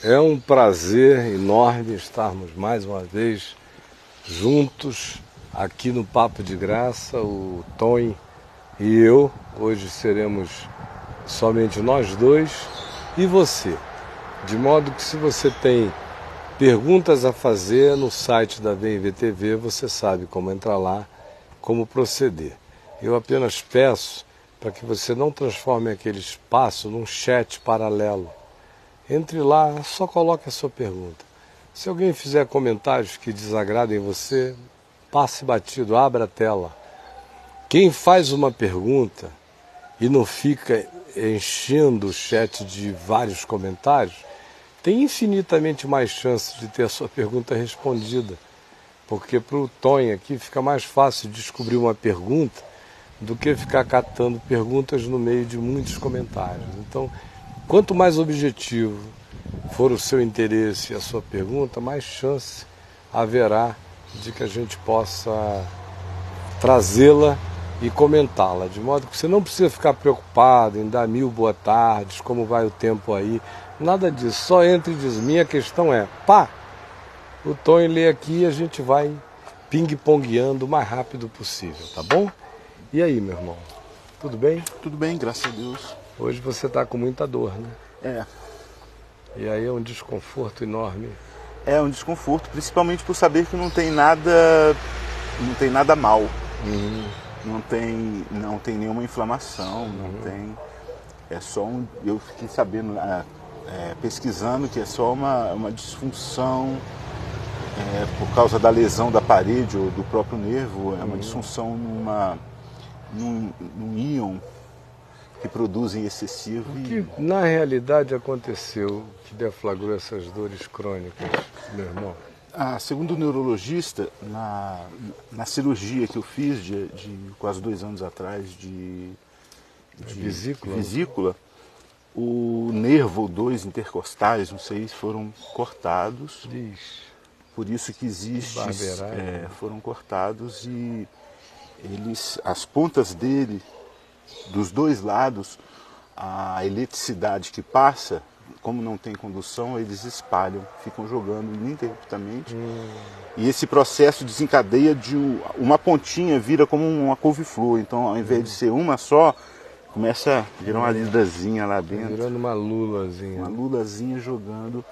É um prazer enorme estarmos mais uma vez juntos aqui no Papo de Graça, o Tonho e eu. Hoje seremos somente nós dois e você. De modo que se você tem perguntas a fazer no site da VMVTV, você sabe como entrar lá, como proceder. Eu apenas peço para que você não transforme aquele espaço num chat paralelo. Entre lá, só coloque a sua pergunta. Se alguém fizer comentários que desagradem você, passe batido, abra a tela. Quem faz uma pergunta e não fica enchendo o chat de vários comentários, tem infinitamente mais chance de ter a sua pergunta respondida. Porque para o Tonho aqui fica mais fácil descobrir uma pergunta do que ficar catando perguntas no meio de muitos comentários. Então, quanto mais objetivo for o seu interesse e a sua pergunta, mais chance haverá de que a gente possa trazê-la e comentá-la, de modo que você não precisa ficar preocupado em dar 1000 boa tardes, como vai o tempo aí, nada disso, só entre e diz, minha questão é, o Tonho lê aqui e a gente vai ping-pongueando o mais rápido possível, tá bom? E aí, meu irmão, tudo bem? Tudo bem, graças a Deus. Hoje você está com muita dor, né? É. E aí é um desconforto enorme. É um desconforto, principalmente por saber que não tem nada mal. Não tem nenhuma inflamação, não tem. É só eu fiquei sabendo, pesquisando que é só uma disfunção por causa da lesão da parede ou do próprio nervo, é uma disfunção num íon que produzem excessivo. O que na realidade aconteceu que deflagrou essas dores crônicas, meu irmão? Segundo o neurologista, na cirurgia que eu fiz de quase 2 anos atrás de vesícula, o nervo, 2 intercostais, não sei, foram cortados. Por isso que existe, foram cortados e as pontas dele, dos 2 lados, a eletricidade que passa, como não tem condução, eles espalham, ficam jogando ininterruptamente. E esse processo desencadeia de uma pontinha, vira como uma couve-flor. Então, ao invés de ser uma só, começa a virar uma lidrazinha lá dentro. Virando uma lulazinha. Uma lulazinha jogando.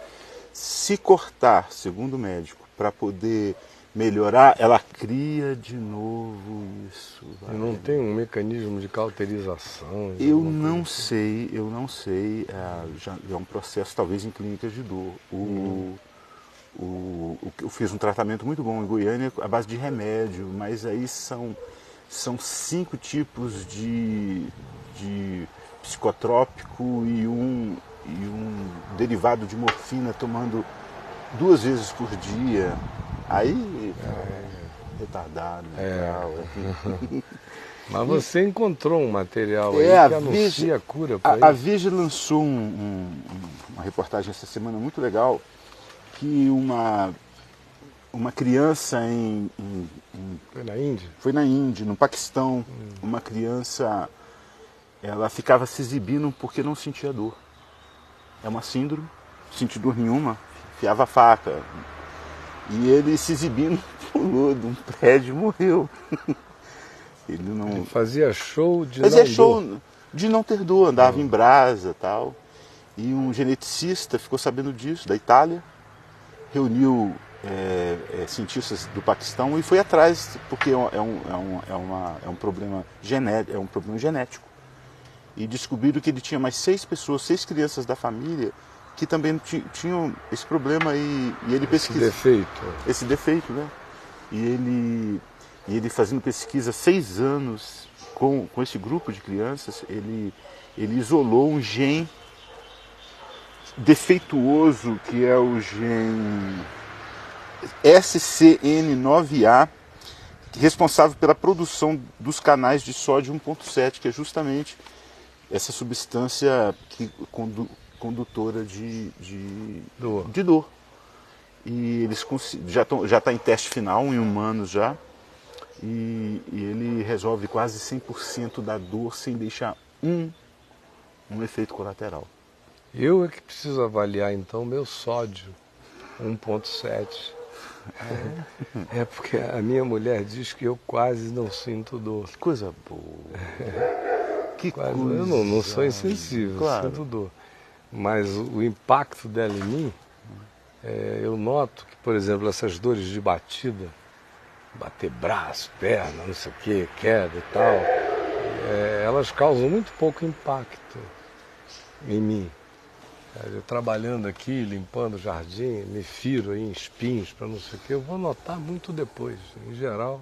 Se cortar, segundo o médico, para poder melhorar, ela cria de novo isso. E não tem um mecanismo de cauterização? Eu não sei. Já é um processo talvez em clínicas de dor. Eu fiz um tratamento muito bom em Goiânia à base de remédio, mas aí são 5 tipos de psicotrópico e um derivado de morfina tomando 2 vezes por dia. Aí retardado. Mas você encontrou um material aí que anuncia a cura para isso? A Veja lançou uma reportagem essa semana muito legal, que uma criança Foi na Índia? Foi na Índia, no Paquistão. Uma criança, ela ficava se exibindo porque não sentia dor. É uma síndrome, não sentia dor nenhuma, enfiava a faca. E ele se exibindo, pulou de um prédio e morreu. Ele fazia show de não ter dor, andava em brasa e tal. E um geneticista ficou sabendo disso, da Itália, reuniu cientistas do Paquistão e foi atrás, porque é um problema genético. E descobriram que ele tinha mais 6 crianças da família, que também tinham esse problema e ele pesquisou. Esse defeito, né? E ele fazendo pesquisa 6 anos com esse grupo de crianças, ele isolou um gene defeituoso, que é o gene SCN9A, responsável pela produção dos canais de sódio 1.7, que é justamente essa substância condutora de dor. E eles já está em teste final, em humanos já, e ele resolve quase 100% da dor sem deixar um efeito colateral. Eu é que preciso avaliar então meu sódio 1,7. É porque a minha mulher diz que eu quase não sinto dor. Que coisa boa. Que Quase, coisa. eu não sou insensível, Claro. sinto dor. Mas o impacto dela em mim, eu noto que, por exemplo, essas dores de batida, bater braço, perna, não sei o que, queda e tal, elas causam muito pouco impacto em mim. Eu trabalhando aqui, limpando o jardim, me firo aí em espinhos para não sei o que, eu vou notar muito depois. Em geral,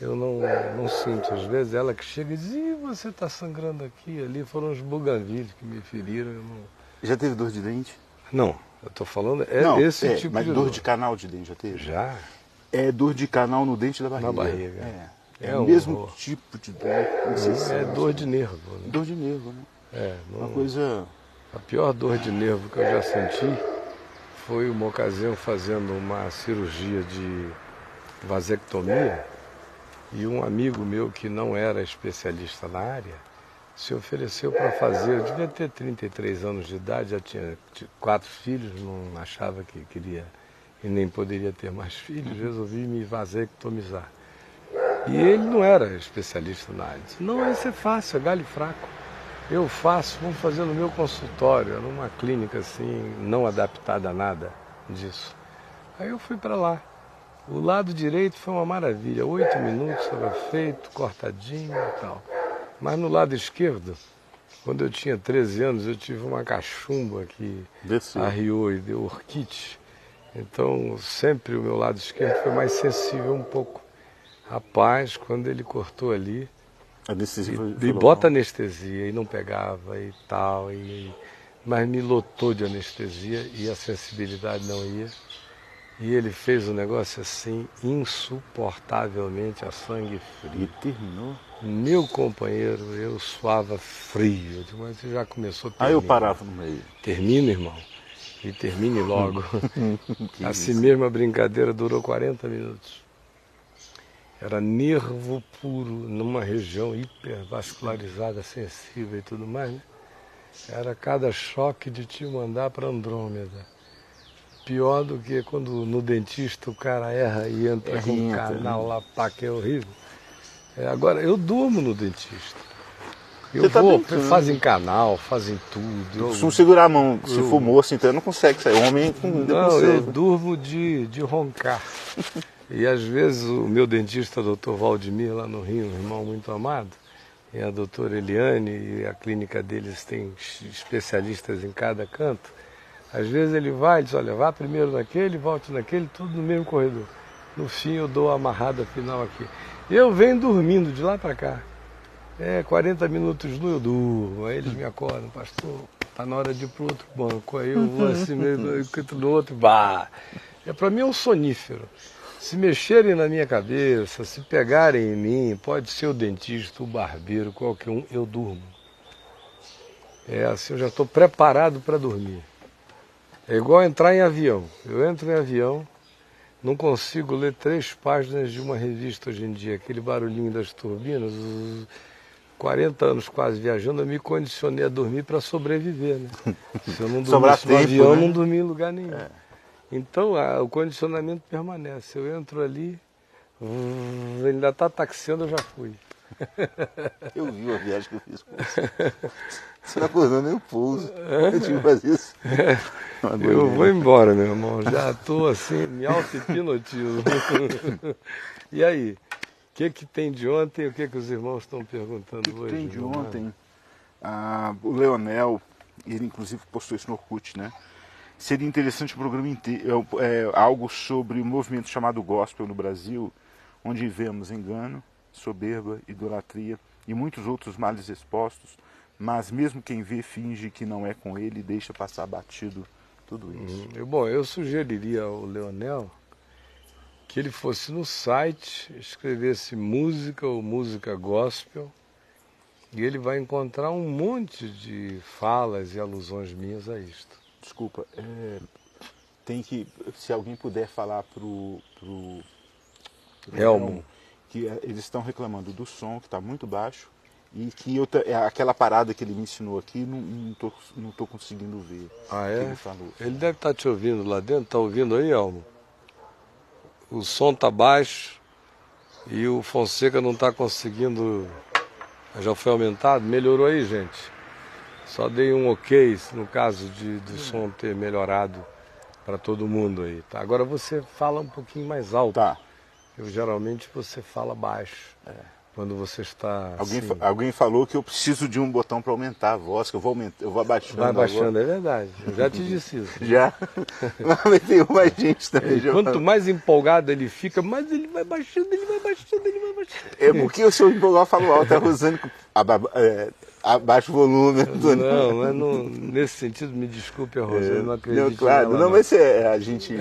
eu não sinto. Às vezes ela que chega e diz, Ih, você está sangrando aqui, ali foram os buganvídeos que me feriram. Eu não... Já teve dor de dente? Não, eu estou falando Não, esse tipo mas de dor dor. de canal de dente já teve? Já, É dor de canal no dente da barriga. na barriga. É um o mesmo horror. tipo de dor. Não sei se É dor de nervo. Né? dor de nervo, né? Uma coisa. A pior dor de nervo que eu já senti foi uma ocasião fazendo uma cirurgia de vasectomia e um amigo meu que não era especialista na área se ofereceu para fazer. Eu devia ter 33 anos de idade, já tinha 4 filhos, não achava que queria e nem poderia ter mais filhos, resolvi me vasectomizar. E ele não era especialista na área. Disse, não, isso é fácil, é galho fraco. Eu faço, vamos fazer no meu consultório, era uma clínica assim, não adaptada a nada disso. Aí eu fui para lá. O lado direito foi uma maravilha, 8 minutos estava feito, cortadinho e tal. Mas no lado esquerdo, quando eu tinha 13 anos, eu tive uma cachumba que Desceu. arriou e deu orquite. Então sempre o meu lado esquerdo foi mais sensível um pouco. Rapaz, quando ele cortou ali, Anestesia e bota anestesia, e não pegava e tal, mas me lotou de anestesia e a sensibilidade não ia. E ele fez um negócio assim, insuportavelmente a sangue frio. E terminou. Meu companheiro, eu suava frio. Eu digo, mas você já começou, termina. Aí eu parava no meio. Termina, irmão. E termine logo. Assim isso? mesmo a brincadeira durou 40 minutos. Era nervo puro, numa região hipervascularizada, sensível e tudo mais, né? Era cada choque de te mandar para Andrômeda. Pior do que quando no dentista o cara erra e entra com um canal lá, pá, que é horrível. Agora, eu durmo no dentista. Eu vou, fazem canal, fazem tudo. Eu costumo segurar a mão, se for moço, então não consegue sair. Homem não consegue. Eu durmo de roncar. E às vezes o meu dentista, Dr. Valdemir, lá no Rio, um irmão muito amado, e a doutora Eliane, e a clínica deles tem especialistas em cada canto. Às vezes ele vai e diz, olha, vá primeiro naquele, volte naquele, tudo no mesmo corredor. No fim eu dou a amarrada final aqui. Eu venho dormindo de lá para cá. 40 minutos no eu durmo, aí eles me acordam, pastor, tá na hora de ir pro outro banco. Aí eu vou assim mesmo, eu entro no outro, bah. Para mim é um sonífero. Se mexerem na minha cabeça, se pegarem em mim, pode ser o dentista, o barbeiro, qualquer um, eu durmo. Assim, eu já estou preparado para dormir. É igual entrar em avião. Eu entro em avião, não consigo ler 3 páginas de uma revista hoje em dia. Aquele barulhinho das turbinas, 40 anos quase viajando, eu me condicionei a dormir para sobreviver, né? Se eu não dormisse no avião, né? Não dormia em lugar nenhum. Então, o condicionamento permanece. Eu entro ali, ainda está taxiando, eu já fui. Eu vi a viagem que eu fiz com você. Você não acordou nem o pouso. Eu tive que fazer isso. Eu vou embora, meu irmão. Já estou assim, me auto-hipnotizo. E aí? O que tem de ontem e o que os irmãos estão perguntando hoje? O que tem de ontem? O Leonel, ele inclusive postou isso no Orkut, né? Seria interessante o programa inteiro, algo sobre o movimento chamado gospel no Brasil, onde vemos engano, soberba, idolatria e muitos outros males expostos, mas mesmo quem vê finge que não é com ele e deixa passar batido tudo isso. Bom, eu sugeriria ao Leonel que ele fosse no site, escrevesse música ou música gospel, e ele vai encontrar um monte de falas e alusões minhas a isto. Desculpa, tem que, se alguém puder falar pro Elmo, que eles estão reclamando do som, que está muito baixo, e que aquela parada que ele me ensinou aqui, não tô conseguindo ver. Ah, Que é? ele falou. Ele deve estar te ouvindo lá dentro. Tá ouvindo aí, Elmo? O som tá baixo e o Fonseca não tá conseguindo. Já foi aumentado? Melhorou aí, gente? Só dei um ok no caso do som ter melhorado para todo mundo aí, tá? Agora você fala um pouquinho mais alto. Tá. Geralmente você fala baixo. Quando você está Alguém falou que eu preciso de um botão para aumentar a voz, que eu vou abaixando. Vai baixando, é verdade. Eu já te disse isso. Já? Mas tem mais gente também. Quanto mais empolgado ele fica, mais ele vai baixando, ele vai baixando, ele vai baixando. É porque eu sou empolgado, eu falo alto, a Rosane abaixa o volume. Não é nesse sentido, me desculpe, a Rosane, não acredito. Não, claro, nela, não, mas a gente...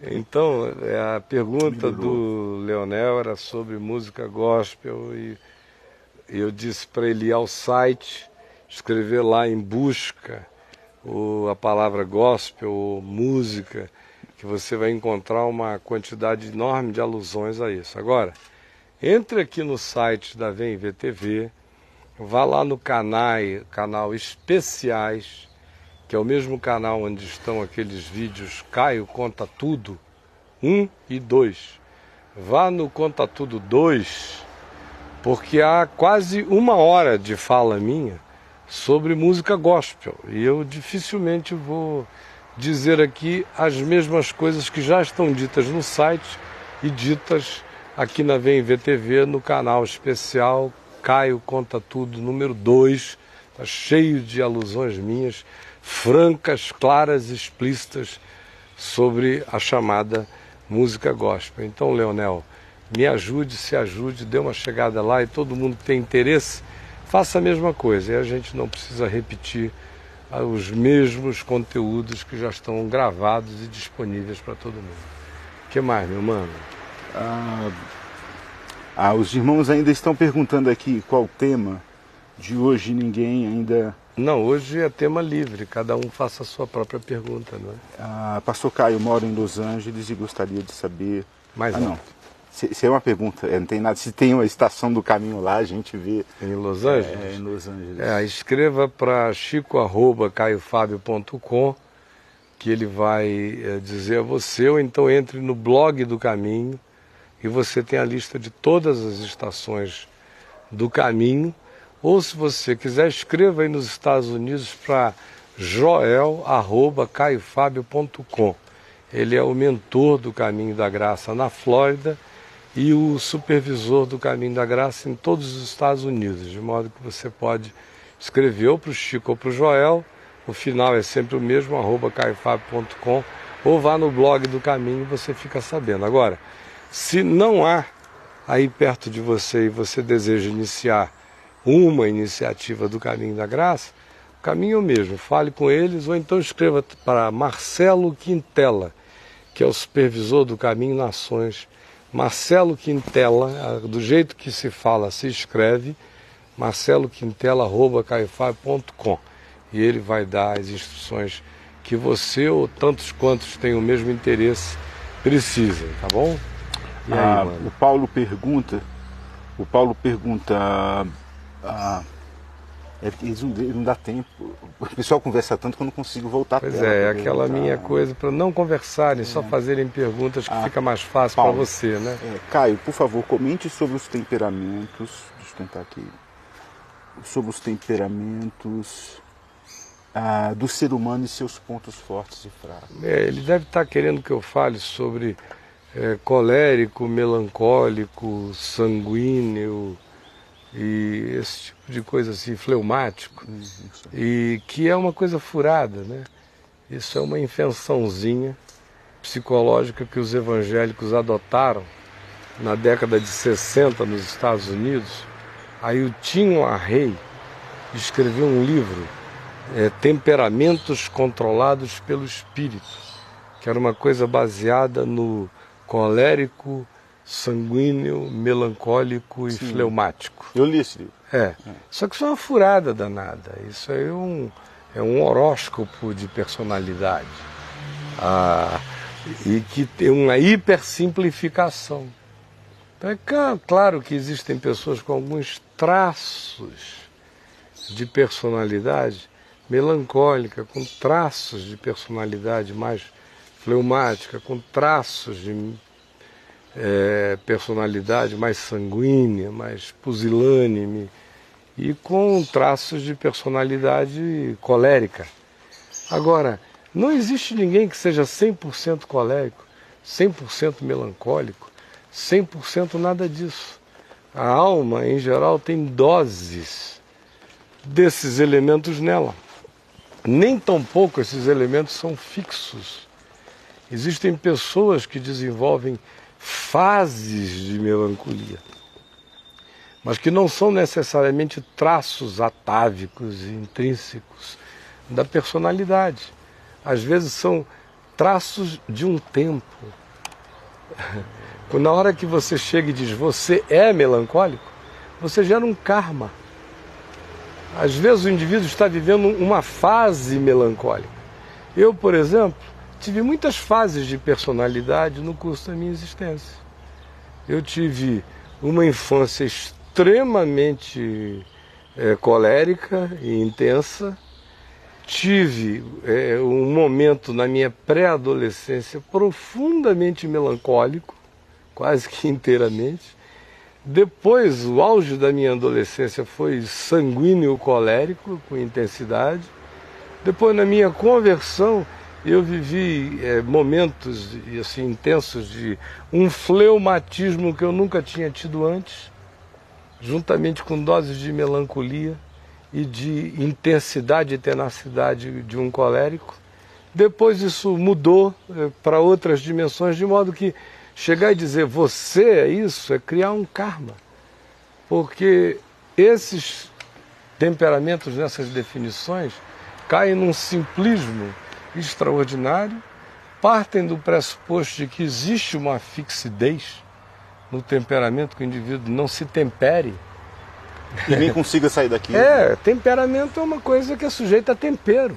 Então, a pergunta do Leonel era sobre música gospel e eu disse para ele ir ao site, escrever lá em busca a palavra gospel ou música, que você vai encontrar uma quantidade enorme de alusões a isso. Agora, entre aqui no site da VEM TV, vá lá no canal Especiais, que é o mesmo canal onde estão aqueles vídeos Caio Conta Tudo 1 e 2. Vá no Conta Tudo 2, porque há quase 1 hora de fala minha sobre música gospel. E eu dificilmente vou dizer aqui as mesmas coisas que já estão ditas no site e ditas aqui na VEM TV, no canal especial Caio Conta Tudo número 2. Está cheio de alusões minhas, francas, claras, explícitas, sobre a chamada música gospel. Então, Leonel, me ajude, se ajude, dê uma chegada lá e todo mundo que tem interesse, faça a mesma coisa. E a gente não precisa repetir os mesmos conteúdos que já estão gravados e disponíveis para todo mundo. O que mais, meu mano? Os irmãos ainda estão perguntando aqui qual o tema de hoje, ninguém ainda... Não, hoje é tema livre, cada um faça a sua própria pergunta, não é? Pastor Caio mora em Los Angeles e gostaria de saber... Não. Se é uma pergunta, não tem nada. Se tem uma estação do caminho lá, a gente vê... Em Los Angeles? Em Los Angeles. Escreva para chico@caiofabio.com, que ele vai dizer a você, ou então entre no blog do caminho, e você tem a lista de todas as estações do caminho. Ou se você quiser, escreva aí nos Estados Unidos para joel@caiofabio.com. Ele é o mentor do Caminho da Graça na Flórida e o supervisor do Caminho da Graça em todos os Estados Unidos, de modo que você pode escrever ou para o Chico ou para o Joel, o final é sempre o mesmo, @caiofabio.com, ou vá no blog do Caminho e você fica sabendo. Agora, se não há aí perto de você e você deseja iniciar uma iniciativa do Caminho da Graça, o caminho é o mesmo, fale com eles ou então escreva para Marcelo Quintela, que é o supervisor do Caminho Nações. Marcelo Quintela, do jeito que se fala, se escreve, marceloquintela@caiofabio.com, e ele vai dar as instruções que você ou tantos quantos têm o mesmo interesse precisem, tá bom? E aí, mano? O Paulo pergunta, não dá tempo. O pessoal conversa tanto que eu não consigo voltar. Pois é, aquela minha coisa para não conversarem, só fazerem perguntas que fica mais fácil para você, né? Caio, por favor, comente sobre os temperamentos. Deixa eu tentar aqui. Sobre os temperamentos do ser humano e seus pontos fortes e fracos. Ele deve estar querendo que eu fale sobre colérico, melancólico, sanguíneo e esse tipo de coisa assim, fleumático, e que é uma coisa furada, né? Isso é uma invençãozinha psicológica que os evangélicos adotaram na década de 60 nos Estados Unidos. Aí o Tim LaHaye escreveu um livro, Temperamentos Controlados pelo Espírito, que era uma coisa baseada no colérico, sanguíneo, melancólico e fleumático. Eu li esse livro. Só que isso é uma furada danada. Isso aí é um horóscopo de personalidade. E que tem uma hipersimplificação. Então é claro que existem pessoas com alguns traços de personalidade melancólica, com traços de personalidade mais fleumática, com traços de personalidade mais sanguínea, mais pusilânime e com traços de personalidade colérica. Agora, não existe ninguém que seja 100% colérico, 100% melancólico, 100% nada disso. A alma, em geral, tem doses desses elementos nela. Nem tampouco esses elementos são fixos. Existem pessoas que desenvolvem fases de melancolia, mas que não são necessariamente traços atávicos e intrínsecos da personalidade. Às vezes são traços de um tempo. Na hora que você chega e diz você é melancólico, você gera um karma. Às vezes o indivíduo está vivendo uma fase melancólica. Eu, por exemplo, tive muitas fases de personalidade no curso da minha existência. Eu tive uma infância extremamente colérica e intensa. Tive um momento na minha pré-adolescência profundamente melancólico, quase que inteiramente. Depois, o auge da minha adolescência foi sanguíneo colérico, com intensidade. Depois, na minha conversão, eu vivi momentos assim, intensos de um fleumatismo que eu nunca tinha tido antes, juntamente com doses de melancolia e de intensidade e tenacidade de um colérico. Depois isso mudou para outras dimensões, de modo que chegar e dizer você é isso, é criar um karma. Porque esses temperamentos nessas definições caem num simplismo extraordinário, partem do pressuposto de que existe uma fixidez no temperamento, que o indivíduo não se tempere. E nem consiga sair daqui. Temperamento é uma coisa que é sujeita a tempero.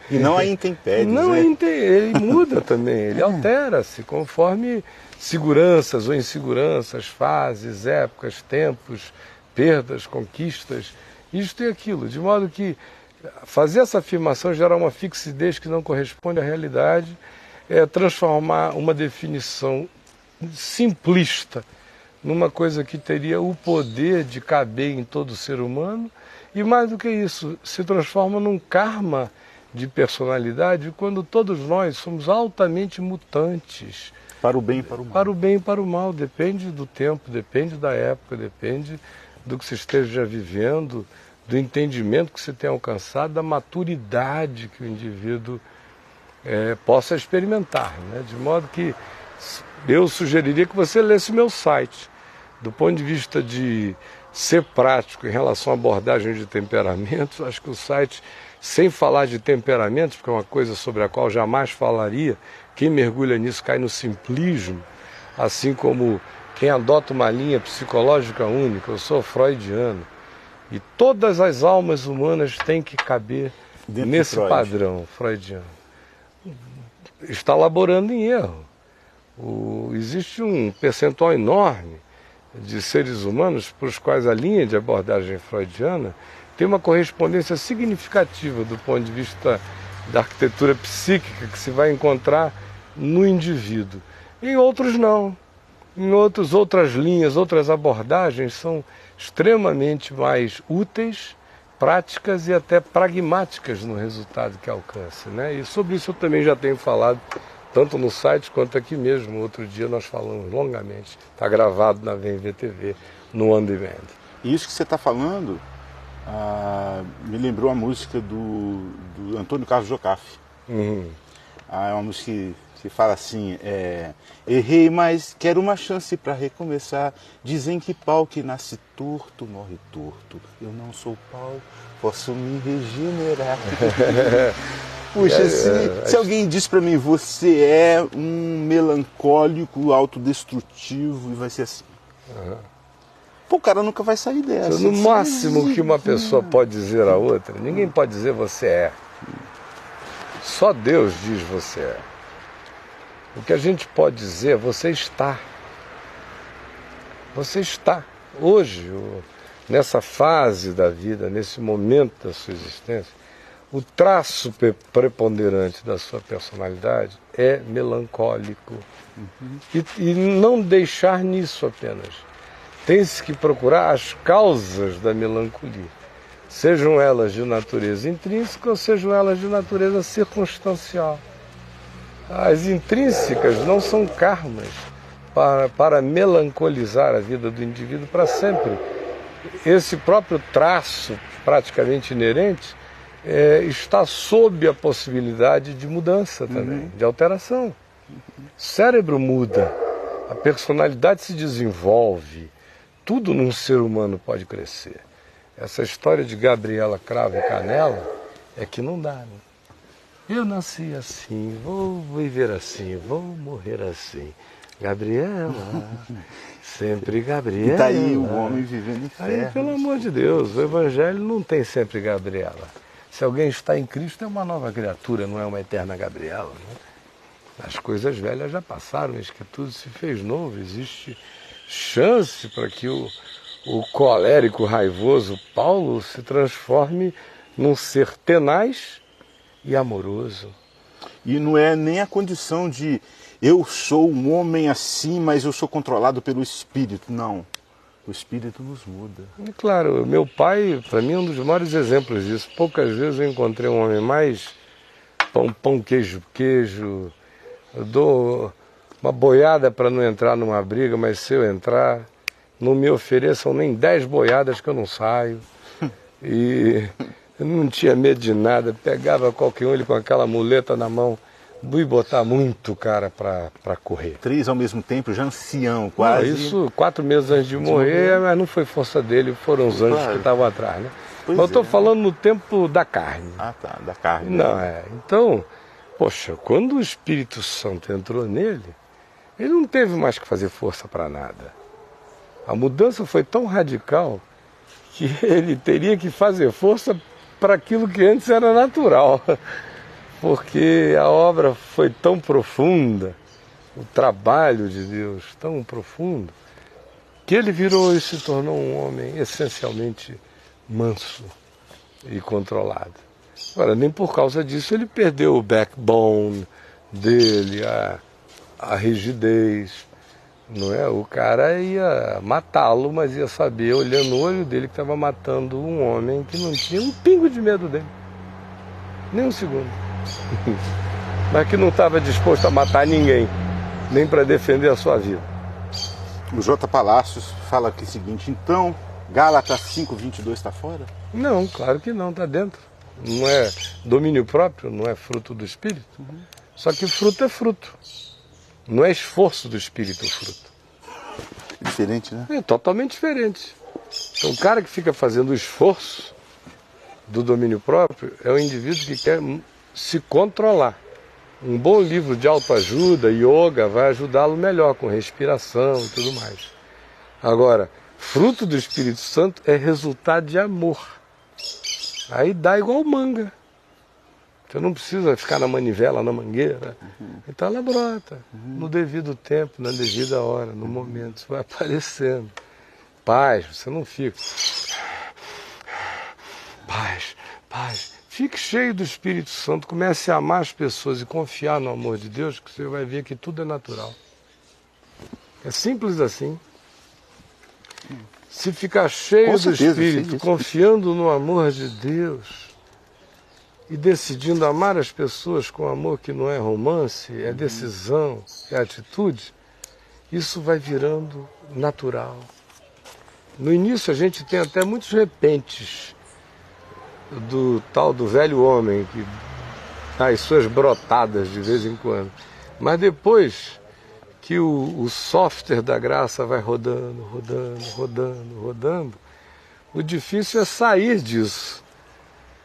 E não a intempéries, não, né? Ele muda também, ele altera-se conforme seguranças ou inseguranças, fases, épocas, tempos, perdas, conquistas, isto e aquilo. De modo que fazer essa afirmação gerar uma fixidez que não corresponde à realidade, é transformar uma definição simplista numa coisa que teria o poder de caber em todo ser humano, e mais do que isso, se transforma num karma de personalidade, quando todos nós somos altamente mutantes. Para o bem e para o mal. Para o bem e para o mal, depende do tempo, depende da época, depende do que se esteja vivendo, do entendimento que se tem alcançado, da maturidade que o indivíduo possa experimentar, né? De modo que eu sugeriria que você lesse meu site. Do ponto de vista de ser prático em relação à abordagem de temperamentos, acho que o site, sem falar de temperamentos, porque é uma coisa sobre a qual jamais falaria, quem mergulha nisso cai no simplismo, assim como quem adota uma linha psicológica única. Eu sou freudiano, e todas as almas humanas têm que caber nesse padrão freudiano. Está laborando em erro. Existe um percentual enorme de seres humanos para os quais a linha de abordagem freudiana tem uma correspondência significativa do ponto de vista da arquitetura psíquica que se vai encontrar no indivíduo. Em outros não. Em outras linhas, outras abordagens são extremamente mais úteis, práticas e até pragmáticas no resultado que alcança, né? E sobre isso eu também já tenho falado, tanto no site quanto aqui mesmo. Outro dia nós falamos longamente. Está gravado na VMVTV, no On Demand. E isso que você está falando me lembrou a música do Antônio Carlos Jocafe. É uma música que fala assim, errei, mas quero uma chance para recomeçar. Dizem que pau que nasce torto, morre torto. Eu não sou pau, posso me regenerar. Puxa, se alguém diz para mim, você é um melancólico, autodestrutivo, e vai ser assim. Pô, o cara nunca vai sair dessa. No máximo que uma pessoa pode dizer a outra, ninguém pode dizer você é. Só Deus diz você é. O que a gente pode dizer é você está. Você está. Hoje, nessa fase da vida, nesse momento da sua existência, o traço preponderante da sua personalidade é melancólico. E não deixar nisso apenas. Tem-se que procurar as causas da melancolia, sejam elas de natureza intrínseca ou sejam elas de natureza circunstancial. As intrínsecas não são karmas para melancolizar a vida do indivíduo para sempre. Esse próprio traço praticamente inerente está sob a possibilidade de mudança também, de alteração. O cérebro muda, a personalidade se desenvolve, tudo num ser humano pode crescer. Essa história de Gabriela Cravo e Canela é que não dá, né? Eu nasci assim, vou viver assim, vou morrer assim. Gabriela, sempre Gabriela. E tá aí o homem vivendo inferno. Aí, pelo amor de Deus, o Evangelho não tem sempre Gabriela. Se alguém está em Cristo é uma nova criatura, não é uma eterna Gabriela. Né? As coisas velhas já passaram, eis que tudo se fez novo. Existe chance para que o colérico, raivoso Paulo se transforme num ser tenaz e amoroso. E não é nem a condição de eu sou um homem assim, mas eu sou controlado pelo Espírito. Não. O Espírito nos muda. E claro, meu pai, para mim, é um dos maiores exemplos disso. Poucas vezes eu encontrei um homem mais pão, queijo. Eu dou uma boiada para não entrar numa briga, mas se eu entrar, não me ofereçam nem 10 boiadas que eu não saio. E eu não tinha medo de nada, pegava qualquer um, ele com aquela muleta na mão, e botar muito cara para correr. 3 ao mesmo tempo, já ancião, quase. Não, isso 4 meses antes de morrer, mas não foi força dele, foram os anjos que estavam atrás, né? Mas eu estou falando no tempo da carne. Ah, tá, da carne. Não, Então, poxa, quando o Espírito Santo entrou nele, ele não teve mais que fazer força para nada. A mudança foi tão radical que ele teria que fazer força para aquilo que antes era natural. Porque a obra foi tão profunda, o trabalho de Deus tão profundo, que ele virou e se tornou um homem essencialmente manso e controlado. Agora, nem por causa disso ele perdeu o backbone dele, a rigidez. Não é? O cara ia matá-lo, mas ia saber, olhando no olho dele, que estava matando um homem que não tinha um pingo de medo dele. Nem um segundo. Mas que não estava disposto a matar ninguém, nem para defender a sua vida. O J. Palácios fala aqui o seguinte, então, Gálatas 5:22 está fora? Não, claro que não, está dentro. Não é domínio próprio, não é fruto do Espírito. Só que fruto é fruto. Não é esforço do Espírito o fruto. Diferente, né? É totalmente diferente. Então, o cara que fica fazendo o esforço do domínio próprio é o indivíduo que quer se controlar. Um bom livro de autoajuda, yoga, vai ajudá-lo melhor com respiração e tudo mais. Agora, fruto do Espírito Santo é resultado de amor. Aí dá igual manga. Você não precisa ficar na manivela, na mangueira. Então ela brota no devido tempo, na devida hora, no momento. Isso vai aparecendo. Paz, você não fica. Paz. Fique cheio do Espírito Santo, comece a amar as pessoas e confiar no amor de Deus, que você vai ver que tudo é natural. É simples assim. Se ficar cheio do Espírito, confiando no amor de Deus e decidindo amar as pessoas com amor que não é romance, é decisão, é atitude, isso vai virando natural. No início a gente tem até muitos repentes do tal do velho homem, que dá as suas brotadas de vez em quando. Mas depois que o software da graça vai rodando, o difícil é sair disso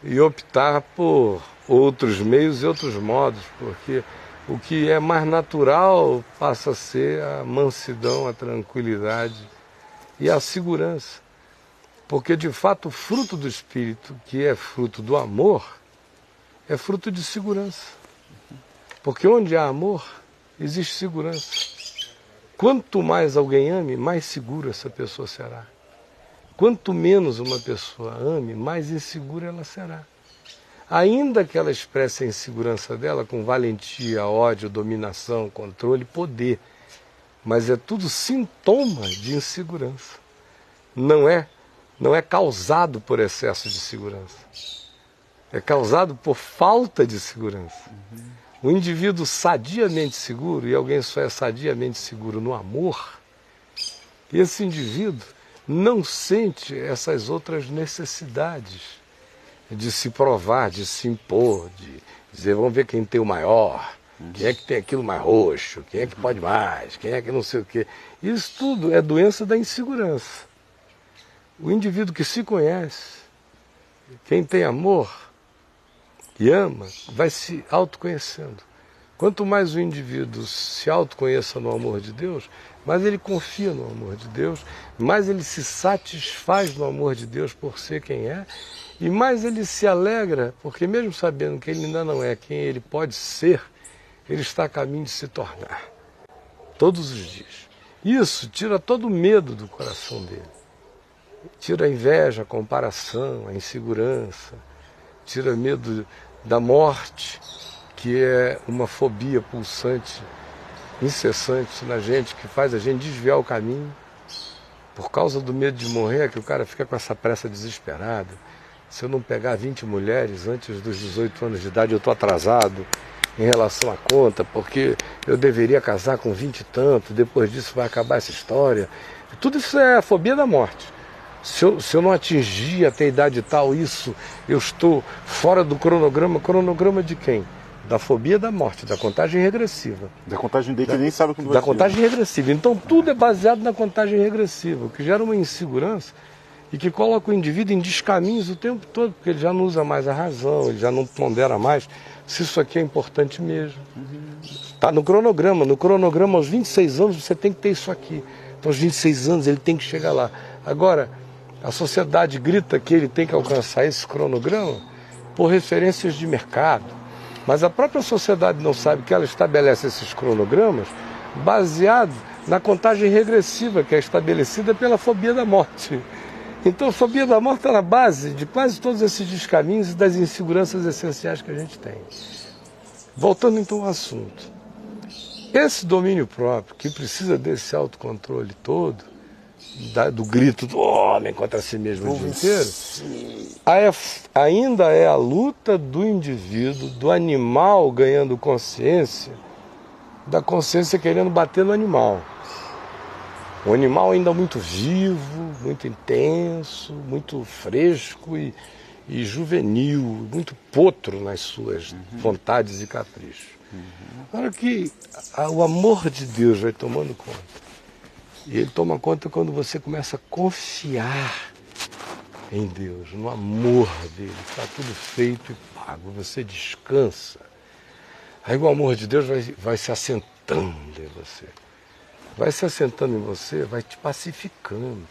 e optar por outros meios e outros modos, porque o que é mais natural passa a ser a mansidão, a tranquilidade e a segurança. Porque, de fato, o fruto do Espírito, que é fruto do amor, é fruto de segurança. Porque onde há amor, existe segurança. Quanto mais alguém ame, mais seguro essa pessoa será. Quanto menos uma pessoa ame, mais insegura ela será. Ainda que ela expresse a insegurança dela com valentia, ódio, dominação, controle, poder. Mas é tudo sintoma de insegurança. Não é causado por excesso de segurança. É causado por falta de segurança. O indivíduo sadiamente seguro, e alguém só é sadiamente seguro no amor, esse indivíduo não sente essas outras necessidades de se provar, de se impor, de dizer, vamos ver quem tem o maior, quem é que tem aquilo mais roxo, quem é que pode mais, quem é que não sei o quê. Isso tudo é doença da insegurança. O indivíduo que se conhece, quem tem amor e ama, vai se autoconhecendo. Quanto mais o indivíduo se autoconheça no amor de Deus, mais ele confia no amor de Deus, mais ele se satisfaz no amor de Deus por ser quem é, e mais ele se alegra, porque mesmo sabendo que ele ainda não é quem ele pode ser, ele está a caminho de se tornar, todos os dias. Isso tira todo o medo do coração dele. Tira a inveja, a comparação, a insegurança, tira medo da morte, que é uma fobia pulsante, incessante na gente, que faz a gente desviar o caminho. Por causa do medo de morrer, que o cara fica com essa pressa desesperada. Se eu não pegar 20 mulheres antes dos 18 anos de idade, eu estou atrasado em relação à conta, porque eu deveria casar com 20 e tanto, depois disso vai acabar essa história. Tudo isso é a fobia da morte. Se eu não atingir até a idade tal, isso, eu estou fora do cronograma. Cronograma de quem? Da fobia da morte, da contagem regressiva. Da contagem dele, que nem sabe quando vai Da ser. contagem regressiva. Então tudo é baseado na contagem regressiva, o que gera uma insegurança e que coloca o indivíduo em descaminhos o tempo todo, porque ele já não usa mais a razão, ele já não pondera mais se isso aqui é importante mesmo. Está no cronograma. No cronograma, aos 26 anos, você tem que ter isso aqui. Então, aos 26 anos, ele tem que chegar lá. Agora, a sociedade grita que ele tem que alcançar esse cronograma por referências de mercado. Mas a própria sociedade não sabe que ela estabelece esses cronogramas baseado na contagem regressiva que é estabelecida pela fobia da morte. Então a fobia da morte está na base de quase todos esses descaminhos e das inseguranças essenciais que a gente tem. Voltando então ao assunto. Esse domínio próprio, que precisa desse autocontrole todo, do grito do homem contra si mesmo o dia inteiro, ainda é a luta do indivíduo, do animal ganhando consciência, da consciência querendo bater no animal. O animal ainda muito vivo, muito intenso, muito fresco e juvenil, muito potro nas suas vontades e caprichos. Na hora que o amor de Deus vai tomando conta, e ele toma conta quando você começa a confiar em Deus, no amor dele, está tudo feito e pago, você descansa. Aí o amor de Deus vai se assentando em você. Vai se assentando em você, vai te pacificando.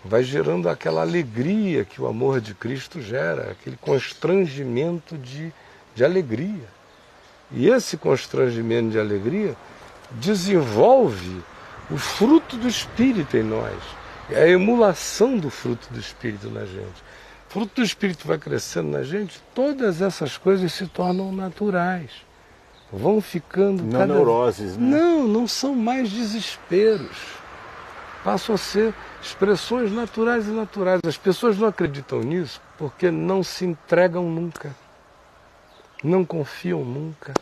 Vai gerando aquela alegria que o amor de Cristo gera, aquele constrangimento de alegria. E esse constrangimento de alegria desenvolve o fruto do Espírito em nós. É a emulação do fruto do Espírito na gente. O fruto do Espírito vai crescendo na gente, todas essas coisas se tornam naturais. Vão ficando... Não neuroses, né? Não são mais desesperos. Passam a ser expressões naturais e naturais. As pessoas não acreditam nisso porque não se entregam nunca. Não confiam nunca.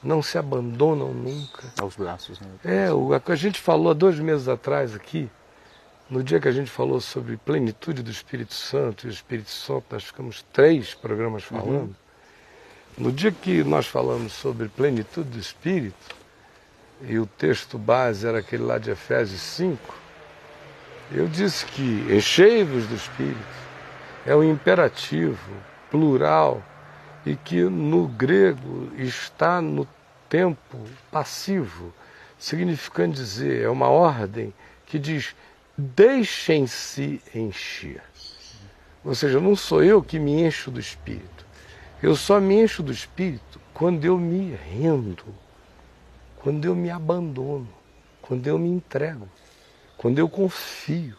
Não se abandonam nunca. Aos braços, né? O que a gente falou há 2 meses atrás aqui, no dia que a gente falou sobre plenitude do Espírito Santo, e o Espírito Santo, nós ficamos 3 programas falando. No dia que nós falamos sobre plenitude do Espírito, e o texto base era aquele lá de Efésios 5, eu disse que enchei-vos do Espírito é um imperativo plural e que no grego está no tempo passivo, significando dizer, é uma ordem que diz deixem-se encher. Ou seja, não sou eu que me encho do Espírito. Eu só me encho do Espírito quando eu me rendo, quando eu me abandono, quando eu me entrego, quando eu confio.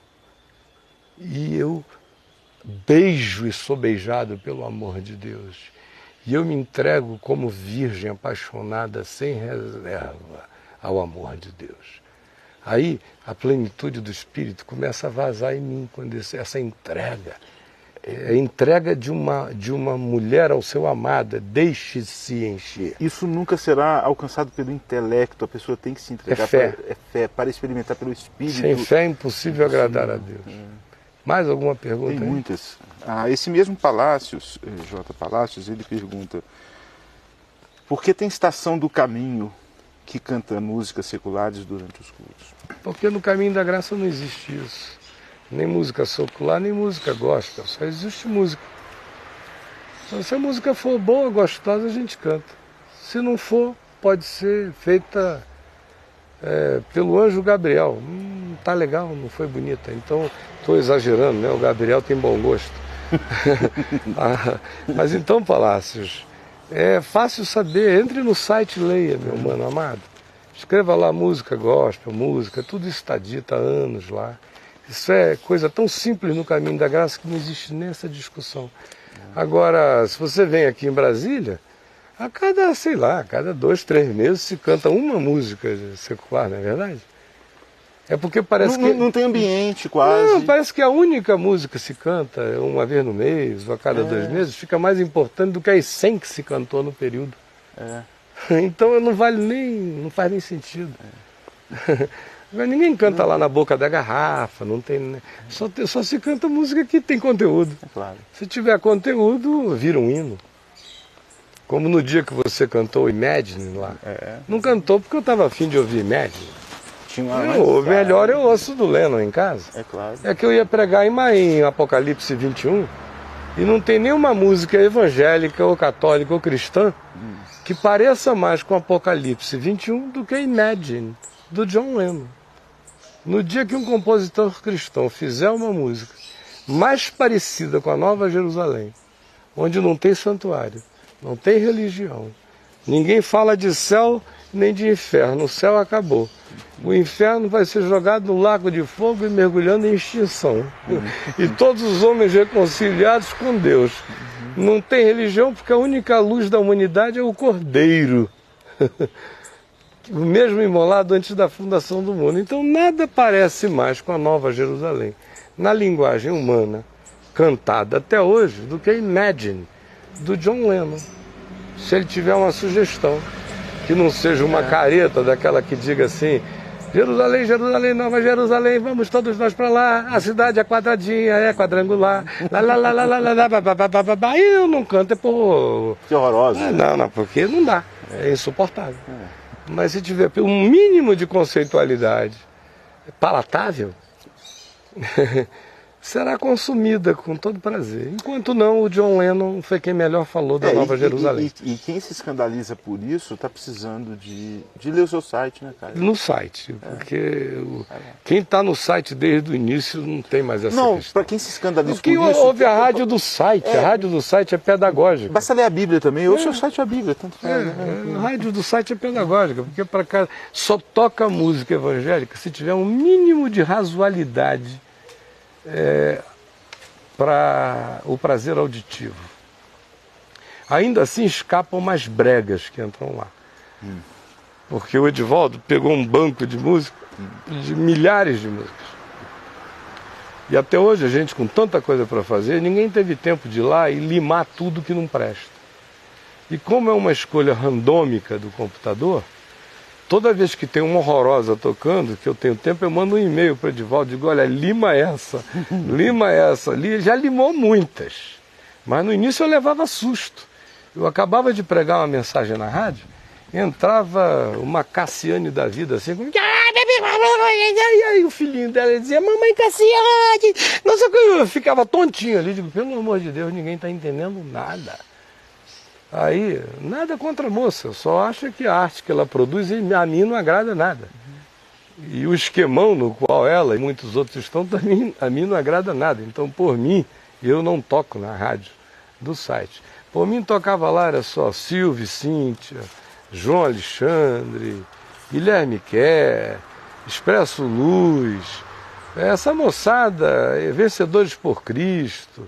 e eu beijo e sou beijado pelo amor de Deus. E eu me entrego como virgem apaixonada, sem reserva, ao amor de Deus. Aí a plenitude do Espírito começa a vazar em mim, quando essa entrega. É a entrega de uma mulher ao seu amado, deixe-se encher. Isso nunca será alcançado pelo intelecto, a pessoa tem que se entregar. É fé. Para experimentar pelo Espírito. Sem fé é impossível agradar a Deus. Mais alguma pergunta? Tem aí? muitas. Esse mesmo Palácios, J. Palácios, ele pergunta: por que tem estação do caminho que canta músicas seculares durante os cultos? Porque no caminho da graça não existe isso. Nem música secular, nem música gospel. Só existe música. Se a música for boa, gostosa, a gente canta. Se não for, pode ser feita pelo anjo Gabriel. Tá legal, não foi bonita. Então, estou exagerando, né? O Gabriel tem bom gosto. Mas então, Palácios, é fácil saber. Entre no site e leia, meu mano amado. Escreva lá música gospel, música, tudo isso está dito há anos lá. Isso é coisa tão simples no caminho da graça que não existe nem essa discussão. Agora, se você vem aqui em Brasília, a cada 2, 3 meses se canta uma música secular, não é verdade? É porque parece que... Não tem ambiente quase. Não, parece que a única música que se canta uma vez no mês ou a cada 2 meses fica mais importante do que as 100 que se cantou no período. Então não faz nem sentido. Ninguém canta lá na boca da garrafa, não tem, só se canta música que tem conteúdo. Claro. Se tiver conteúdo, vira um hino. Como no dia que você cantou Imagine lá. Não cantou porque eu estava afim de ouvir Imagine. O melhor eu ouço do Lennon em casa. É claro. É que eu ia pregar em Apocalipse 21 e não tem nenhuma música evangélica ou católica ou cristã que pareça mais com Apocalipse 21 do que Imagine, do John Lennon. No dia que um compositor cristão fizer uma música mais parecida com a Nova Jerusalém, onde não tem santuário, não tem religião, ninguém fala de céu nem de inferno, o céu acabou. O inferno vai ser jogado no lago de fogo e mergulhando em extinção. E todos os homens reconciliados com Deus. Não tem religião porque a única luz da humanidade é o Cordeiro. O mesmo imolado antes da fundação do mundo. Então nada parece mais com a Nova Jerusalém, na linguagem humana, cantada até hoje, do que Imagine, do John Lennon. Se ele tiver uma sugestão, que não seja uma careta daquela que diga assim: Jerusalém, Jerusalém, Nova Jerusalém, vamos todos nós para lá, a cidade é quadradinha, é quadrangular, e eu não canto, é por... Que horroroso. Não, porque não dá, é insuportável. Mas se tiver um mínimo de conceitualidade palatável, será consumida com todo prazer. Enquanto não, o John Lennon foi quem melhor falou da Nova Jerusalém. E quem se escandaliza por isso está precisando de ler o seu site, né, cara? No site, porque quem está no site desde o início não tem mais essa questão. Não, para quem se escandaliza por isso... isso... Houve a rádio do site, a rádio do site é pedagógica. Basta ler a Bíblia também, ou o seu site é a Bíblia, tanto faz. A rádio do site é pedagógica, porque para cá só toca música evangélica se tiver um mínimo de razoabilidade para o prazer auditivo. Ainda assim escapam mais bregas que entram lá. Porque o Edivaldo pegou um banco de música, de milhares de músicas. E até hoje a gente, com tanta coisa para fazer, ninguém teve tempo de ir lá e limar tudo que não presta. E como é uma escolha randômica do computador, toda vez que tem uma horrorosa tocando, que eu tenho tempo, eu mando um e-mail para o Edivaldo e digo: olha, lima essa, já limou muitas. Mas no início eu levava susto. Eu acabava de pregar uma mensagem na rádio, entrava uma Cassiane da vida assim, e aí o filhinho dela dizia: mamãe Cassiane, não sei o que, eu ficava tontinho ali, digo: pelo amor de Deus, ninguém está entendendo nada. Aí, nada contra a moça, eu só acho que a arte que ela produz a mim não agrada nada. E o esquemão no qual ela e muitos outros estão também a mim não agrada nada. Então, por mim, eu não toco na rádio do site. Por mim, tocava lá, era só Silvio, Cíntia, João Alexandre, Guilherme Kerr, Expresso Luz, Essa moçada, vencedores por Cristo,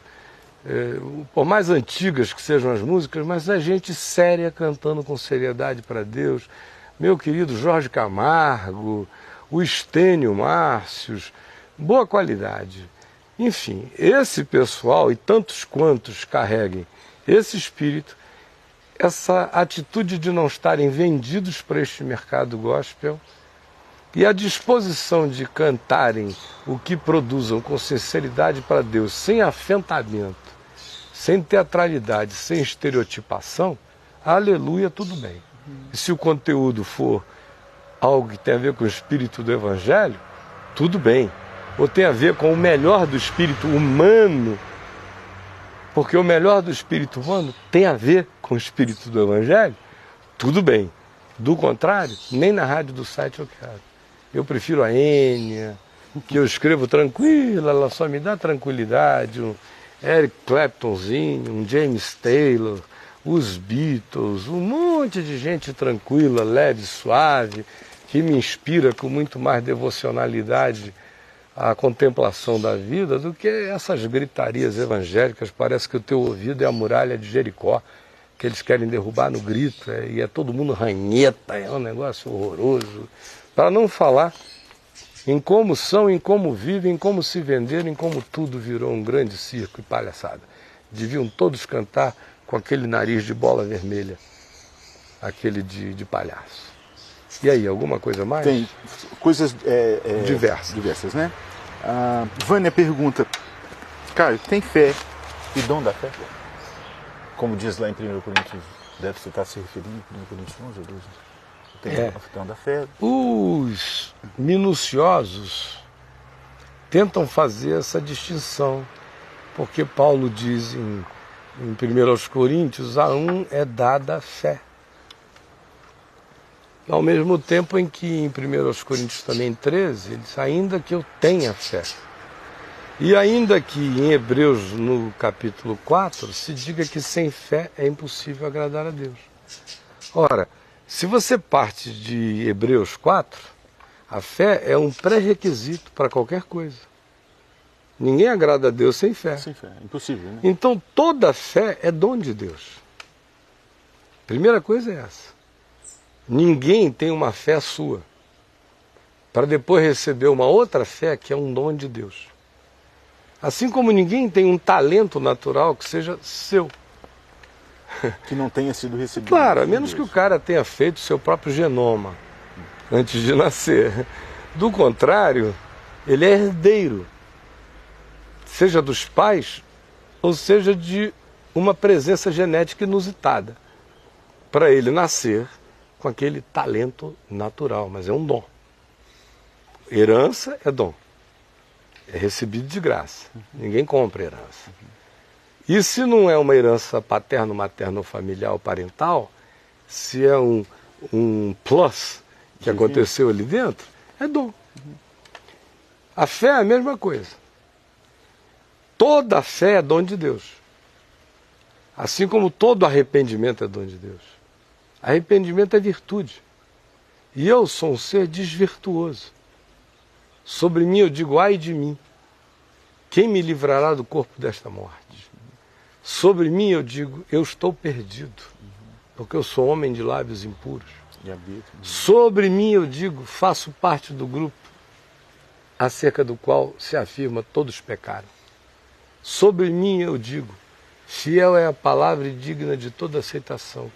por mais antigas que sejam as músicas, mas é gente séria cantando com seriedade para Deus. Meu querido Jorge Camargo, o Estênio Márcios, boa qualidade. Enfim, esse pessoal e tantos quantos carreguem esse espírito, essa atitude de não estarem vendidos para este mercado gospel e a disposição de cantarem o que produzam com sinceridade para Deus, sem afentamento, sem teatralidade, sem estereotipação, aleluia, tudo bem. E se o conteúdo for algo que tem a ver com o espírito do Evangelho, tudo bem. Ou tem a ver com o melhor do espírito humano, porque o melhor do espírito humano tem a ver com o espírito do Evangelho, tudo bem. Do contrário, nem na rádio do site eu quero. Eu prefiro a Enya, que eu escrevo tranquila, ela só me dá tranquilidade, um Eric Claptonzinho, um James Taylor, os Beatles, um monte de gente tranquila, leve, suave, que me inspira com muito mais devocionalidade a contemplação da vida do que essas gritarias evangélicas. Parece que o teu ouvido é a muralha de Jericó, que eles querem derrubar no grito, e é todo mundo ranheta, é um negócio horroroso. Para não falar em como são, em como vivem, em como se venderam, em como tudo virou um grande circo e palhaçada. Deviam todos cantar com aquele nariz de bola vermelha, aquele de palhaço. E aí, alguma coisa mais? Tem coisas diversas, né? Vânia pergunta, Caio, tem fé e dom da fé? Como diz lá em 1 Coríntios, deve você estar se referindo a 1 Coríntios 11 ou 12? Tem dom da fé. Os minuciosos tentam fazer essa distinção, porque Paulo diz em 1 Coríntios, a um é dada a fé. Ao mesmo tempo em que em 1 Coríntios também 13, ele diz, ainda que eu tenha fé. E ainda que em Hebreus, no capítulo 4, se diga que sem fé é impossível agradar a Deus. Ora, se você parte de Hebreus 4, a fé é um pré-requisito para qualquer coisa. Ninguém agrada a Deus sem fé. Sem fé, impossível, né? Então toda fé é dom de Deus. Primeira coisa é essa. Ninguém tem uma fé sua, para depois receber uma outra fé que é um dom de Deus. Assim como ninguém tem um talento natural que seja seu. Que não tenha sido recebido. Claro, a menos que o cara tenha feito o seu próprio genoma antes de nascer. Do contrário, ele é herdeiro, seja dos pais, ou seja de uma presença genética inusitada, para ele nascer com aquele talento natural, mas é um dom. Herança é dom. É recebido de graça. Ninguém compra herança. E se não é uma herança paterno, materno, familiar ou parental, se é um plus que aconteceu ali dentro, é dom. A fé é a mesma coisa. Toda fé é dom de Deus. Assim como todo arrependimento é dom de Deus. Arrependimento é virtude. E eu sou um ser desvirtuoso. Sobre mim eu digo, ai de mim. Quem me livrará do corpo desta morte? Sobre mim eu digo, eu estou perdido. Porque eu sou homem de lábios impuros. Sobre mim eu digo, faço parte do grupo acerca do qual se afirma todos pecaram. Sobre mim eu digo, fiel é a palavra e digna de toda aceitação,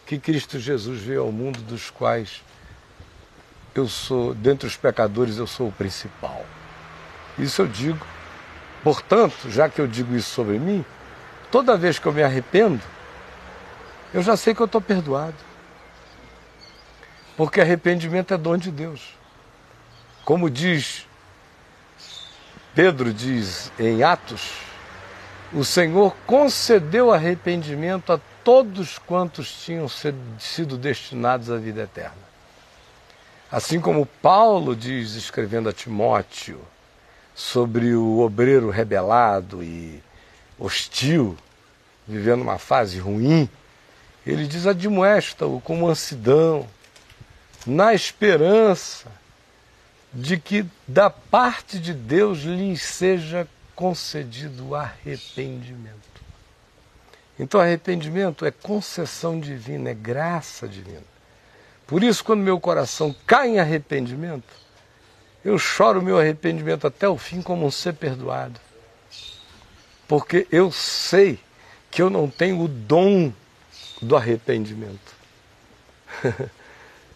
que Cristo Jesus veio ao mundo, dos quais eu sou, dentre os pecadores, eu sou o principal. Isso eu digo. Portanto, já que eu digo isso sobre mim, toda vez que eu me arrependo, eu já sei que eu estou perdoado. Porque arrependimento é dom de Deus. Como Pedro diz em Atos, o Senhor concedeu arrependimento a todos quantos tinham sido destinados à vida eterna. Assim como Paulo diz, escrevendo a Timóteo, sobre o obreiro rebelado e hostil, vivendo uma fase ruim, ele diz, admoesta-o com mansidão, na esperança de que da parte de Deus lhes seja concedido arrependimento. Então arrependimento é concessão divina, é graça divina. Por isso, quando meu coração cai em arrependimento, eu choro o meu arrependimento até o fim como um ser perdoado. Porque eu sei que eu não tenho o dom do arrependimento.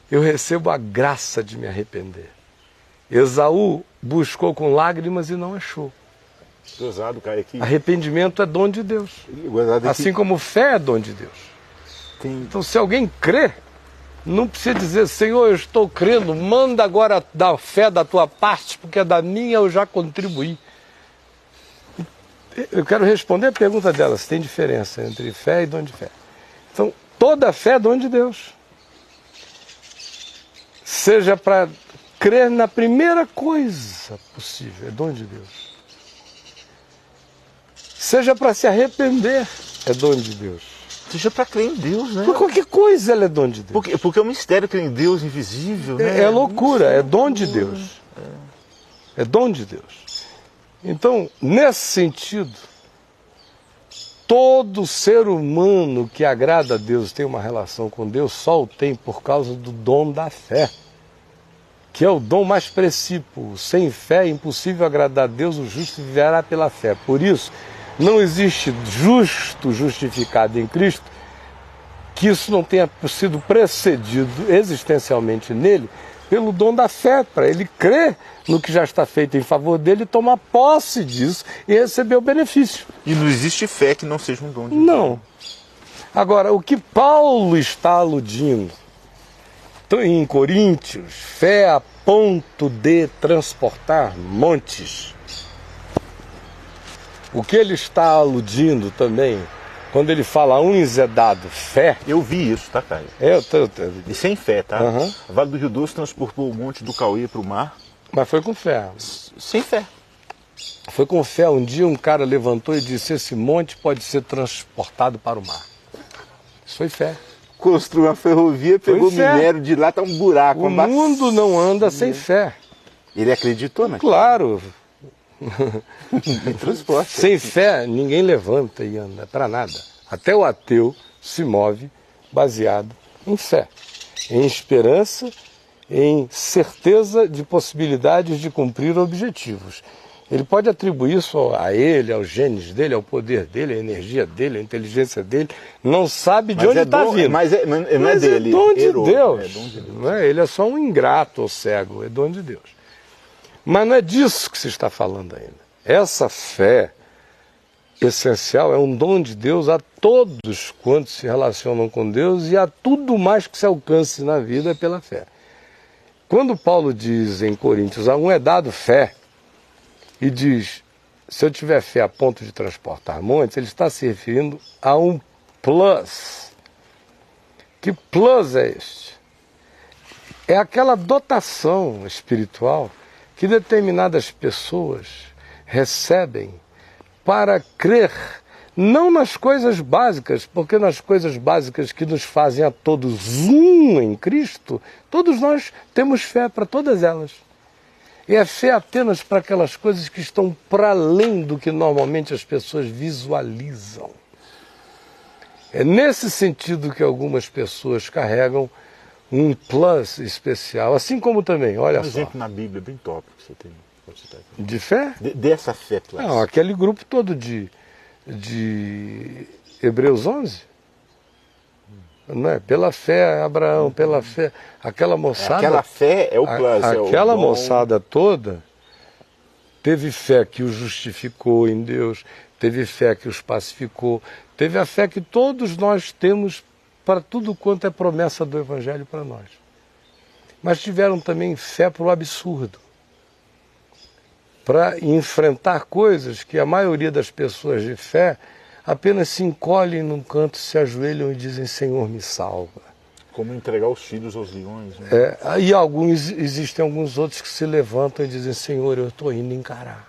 Eu recebo a graça de me arrepender. Esaú buscou com lágrimas e não achou. Gozado, cara, aqui. Arrependimento é dom de Deus. Assim como fé é dom de Deus. Então, se alguém crê, não precisa dizer, Senhor, eu estou crendo, manda agora da fé da tua parte, porque da minha eu já contribuí. Eu quero responder a pergunta dela, se tem diferença entre fé e dom de fé. Então, toda fé é dom de Deus. Seja para crer na primeira coisa possível, é dom de Deus. Seja para se arrepender, é dom de Deus. Seja para crer em Deus, né? Por qualquer coisa ela é dom de Deus. Porque é um mistério crer em Deus invisível, né? É loucura, é dom de Deus. É dom de Deus. Então, nesse sentido, todo ser humano que agrada a Deus, tem uma relação com Deus, só o tem por causa do dom da fé, que é o dom mais precípio. Sem fé é impossível agradar a Deus, o justo viverá pela fé. Por isso, não existe justo justificado em Cristo que isso não tenha sido precedido existencialmente nele pelo dom da fé, para ele crer no que já está feito em favor dele, tomar posse disso e receber o benefício. E não existe fé que não seja um dom de Deus. Não. Agora, o que Paulo está aludindo em Coríntios, fé a ponto de transportar montes. O que ele está aludindo também, quando ele fala uns é dado fé... Eu vi isso, tá, Caio? E sem fé, tá? Uhum. A Vale do Rio Doce transportou o monte do Cauê para o mar. Mas foi com fé. Sem fé. Foi com fé. Um dia um cara levantou e disse, esse monte pode ser transportado para o mar. Isso foi fé. Construiu uma ferrovia, pegou minério de lá, tá um buraco. O mundo não anda sem fé. Ele acreditou, né? Claro. Transporte. Sem fé, ninguém levanta e anda para nada. Até o ateu se move baseado em fé, em esperança, em certeza de possibilidades de cumprir objetivos. Ele pode atribuir isso a ele, aos genes dele, ao poder dele, à energia dele, à inteligência dele. Não sabe de onde está vindo. Mas não é dele. É dom de Deus. É dom de Deus. Não é? Ele é só um ingrato ou cego, é dom de Deus. Mas não é disso que se está falando ainda. Essa fé essencial é um dom de Deus a todos quantos se relacionam com Deus e a tudo mais que se alcance na vida pela fé. Quando Paulo diz em Coríntios, a um é dado fé, e diz, se eu tiver fé a ponto de transportar montes, ele está se referindo a um plus. Que plus é este? É aquela dotação espiritual que determinadas pessoas recebem para crer, não nas coisas básicas, porque nas coisas básicas que nos fazem a todos um em Cristo, todos nós temos fé para todas elas. E é fé apenas para aquelas coisas que estão para além do que normalmente as pessoas visualizam. É nesse sentido que algumas pessoas carregam um plus especial, assim como também, olha só. Um exemplo na Bíblia bem top que você tem. De fé? Dessa fé plus. Não, aquele grupo todo de Hebreus 11. Não é? Pela fé, Abraão, pela fé, aquela moçada... Aquela fé é o plus. Aquela moçada toda teve fé que os justificou em Deus, teve fé que os pacificou, teve a fé que todos nós temos para tudo quanto é promessa do Evangelho para nós. Mas tiveram também fé para o absurdo, para enfrentar coisas que a maioria das pessoas de fé apenas se encolhem num canto, se ajoelham e dizem, Senhor, me salva. Como entregar os filhos aos leões. Né? E existem alguns outros que se levantam e dizem, Senhor, eu estou indo encarar.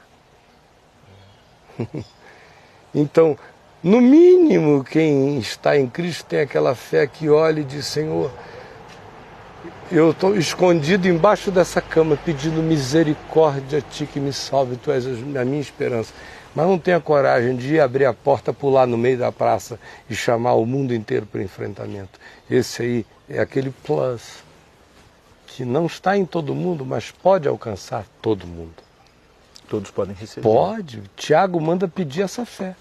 Então, no mínimo, quem está em Cristo tem aquela fé que olha e diz, Senhor, eu estou escondido embaixo dessa cama, pedindo misericórdia a ti que me salve, tu és a minha esperança. Mas não tenho a coragem de ir abrir a porta, pular no meio da praça e chamar o mundo inteiro para o enfrentamento. Esse aí é aquele plus, que não está em todo mundo, mas pode alcançar todo mundo. Todos podem receber. Pode. Tiago manda pedir essa fé.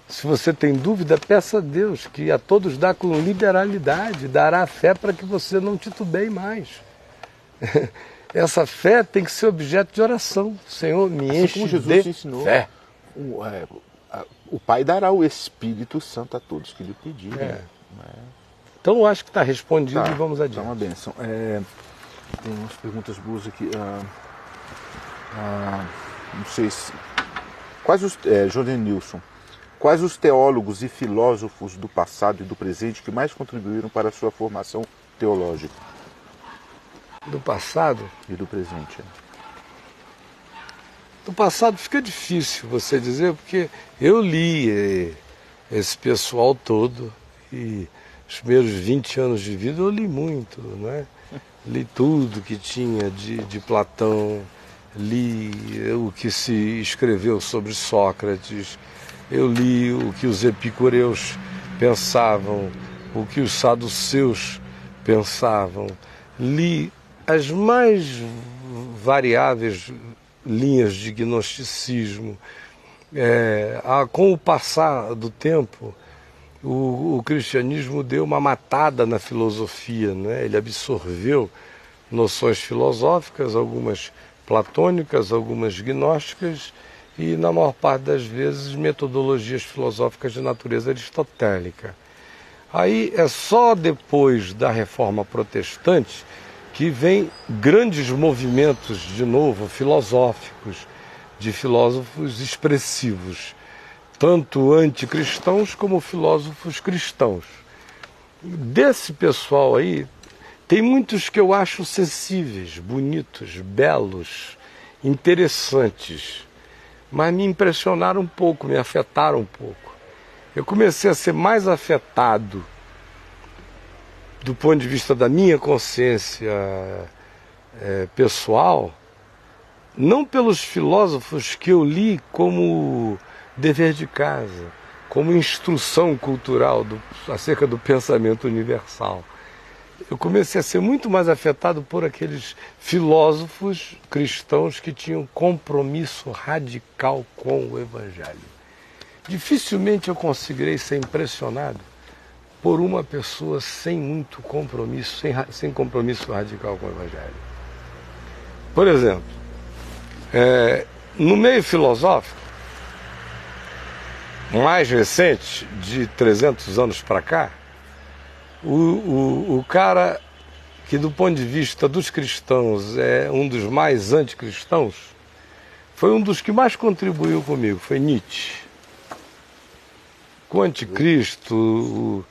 Se você tem dúvida, peça a Deus, que a todos dá com liberalidade, dará a fé para que você não titubeie mais. Essa fé tem que ser objeto de oração. Senhor, me assim enche como Jesus de ensinou, fé. O Pai dará o Espírito Santo a todos que lhe pedirem. Então eu acho que está respondido Tá, e vamos adiante. Tá uma bênção. Tem umas perguntas boas aqui. Não sei se... Jordan Nilson. Quais os teólogos e filósofos do passado e do presente que mais contribuíram para a sua formação teológica? Do passado? E do presente. Do passado fica difícil você dizer, porque eu li esse pessoal todo e os primeiros 20 anos de vida eu li muito, né? Li tudo que tinha de Platão, li o que se escreveu sobre Sócrates, eu li o que os epicureus pensavam, o que os saduceus pensavam, li as mais variáveis linhas de gnosticismo. Com o passar do tempo, o cristianismo deu uma matada na filosofia, né? Ele absorveu noções filosóficas, algumas platônicas, algumas gnósticas e, na maior parte das vezes, metodologias filosóficas de natureza aristotélica. Aí é só depois da Reforma Protestante que vem grandes movimentos, de novo, filosóficos, de filósofos expressivos, tanto anticristãos como filósofos cristãos. Desse pessoal aí, tem muitos que eu acho sensíveis, bonitos, belos, interessantes, mas me impressionaram um pouco, me afetaram um pouco. Eu comecei a ser mais afetado do ponto de vista da minha consciência pessoal, não pelos filósofos que eu li como dever de casa, como instrução cultural acerca do pensamento universal. Eu comecei a ser muito mais afetado por aqueles filósofos cristãos que tinham compromisso radical com o Evangelho. Dificilmente eu conseguirei ser impressionado por uma pessoa sem muito compromisso, sem compromisso radical com o Evangelho. Por exemplo, no meio filosófico, mais recente, de 300 anos para cá, o cara que do ponto de vista dos cristãos é um dos mais anticristãos, foi um dos que mais contribuiu comigo, foi Nietzsche. Com o anticristo,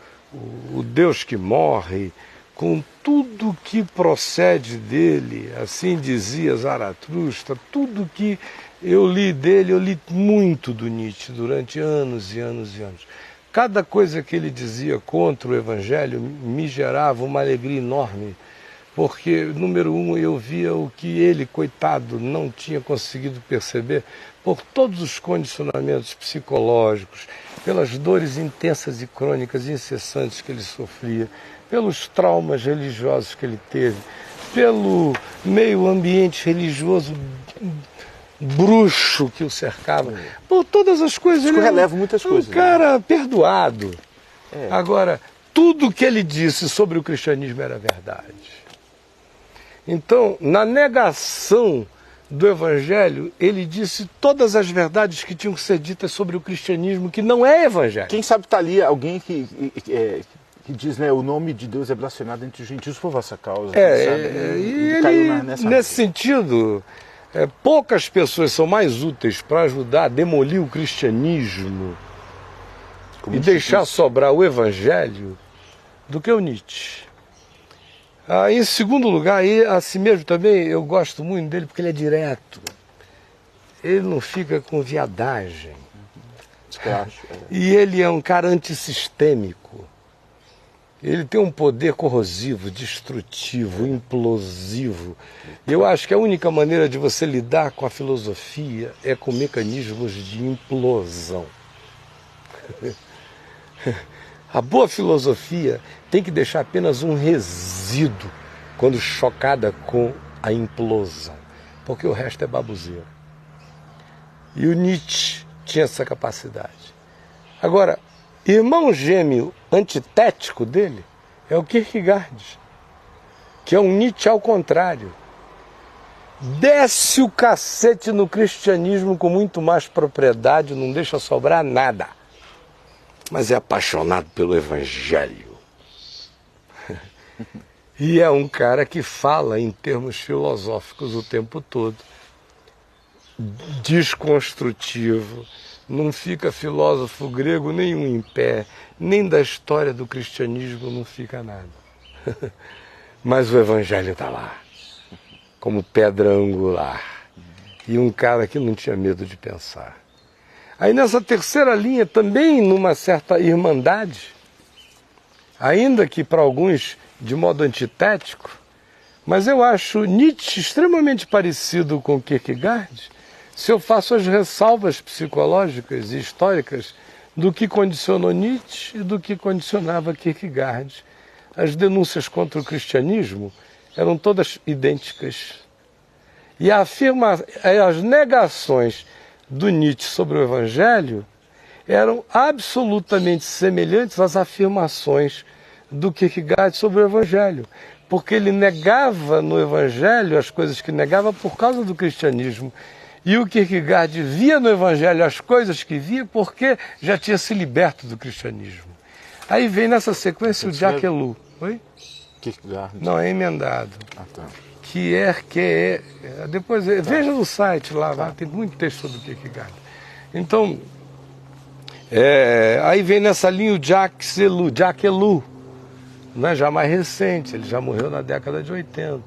o Deus que morre, com tudo que procede dele, assim dizia Zaratustra, tudo que eu li dele, eu li muito do Nietzsche durante anos e anos e anos. Cada coisa que ele dizia contra o Evangelho me gerava uma alegria enorme, porque, número um, eu via o que ele, coitado, não tinha conseguido perceber por todos os condicionamentos psicológicos, pelas dores intensas e crônicas e incessantes que ele sofria, pelos traumas religiosos que ele teve, pelo meio ambiente religioso bruxo que o cercava, por todas as coisas. Isso releva muitas coisas. Um cara perdoado. Agora, tudo que ele disse sobre o cristianismo era verdade. Então, na negação do Evangelho, ele disse todas as verdades que tinham que ser ditas sobre o cristianismo, que não é Evangelho. Quem sabe está ali alguém que diz, né, o nome de Deus é blasfemado entre os gentios por vossa causa. E caiu nessa nesse sentido, poucas pessoas são mais úteis para ajudar a demolir o cristianismo e deixar sobrar o Evangelho do que o Nietzsche. Em segundo lugar, assim mesmo também, eu gosto muito dele porque ele é direto. Ele não fica com viadagem. E ele é um cara antissistêmico. Ele tem um poder corrosivo, destrutivo, implosivo. E eu acho que a única maneira de você lidar com a filosofia é com mecanismos de implosão. A boa filosofia tem que deixar apenas um resíduo quando chocada com a implosão, porque o resto é baboseira. E o Nietzsche tinha essa capacidade. Agora, irmão gêmeo antitético dele é o Kierkegaard, que é um Nietzsche ao contrário. Desce o cacete no cristianismo com muito mais propriedade, não deixa sobrar nada. Mas é apaixonado pelo Evangelho. E é um cara que fala em termos filosóficos o tempo todo. Desconstrutivo. Não fica filósofo grego nenhum em pé. Nem da história do cristianismo não fica nada. Mas o Evangelho está lá. Como pedra angular. E um cara que não tinha medo de pensar. Aí nessa terceira linha, também numa certa irmandade, ainda que para alguns de modo antitético, mas eu acho Nietzsche extremamente parecido com Kierkegaard, se eu faço as ressalvas psicológicas e históricas do que condicionou Nietzsche e do que condicionava Kierkegaard. As denúncias contra o cristianismo eram todas idênticas. E as negações do Nietzsche sobre o Evangelho eram absolutamente semelhantes às afirmações do Kierkegaard sobre o Evangelho, porque ele negava no Evangelho as coisas que negava por causa do cristianismo, e o Kierkegaard via no Evangelho as coisas que via porque já tinha se liberto do cristianismo. Aí vem nessa sequência o Jacques Ellul. Oi? Kierkegaard. Não, é emendado. Ah, tá. Depois veja no site lá, tem muito texto sobre o Kierkegaard. Então, aí vem nessa linha o Jacques Ellul, não é já mais recente, ele já morreu na década de 80,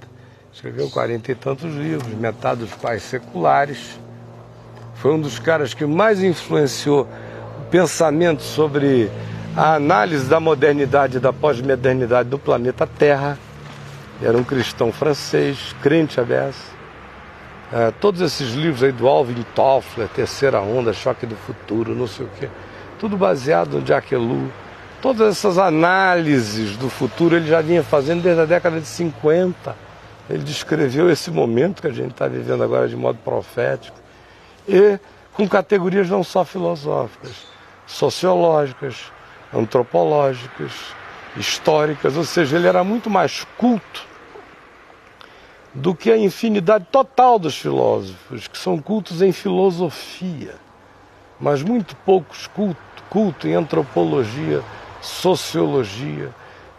escreveu 40 e tantos livros, metade dos quais seculares, foi um dos caras que mais influenciou o pensamento sobre a análise da modernidade e da pós-modernidade do planeta Terra. Era um cristão francês, crente à beça. Todos esses livros aí do Alvin Toffler, Terceira Onda, Choque do Futuro, não sei o quê, tudo baseado no Jacques Ellul. Todas essas análises do futuro ele já vinha fazendo desde a década de 50. Ele descreveu esse momento que a gente está vivendo agora de modo profético. E com categorias não só filosóficas, sociológicas, antropológicas, históricas, ou seja, ele era muito mais culto do que a infinidade total dos filósofos, que são cultos em filosofia, mas muito poucos culto em antropologia, sociologia,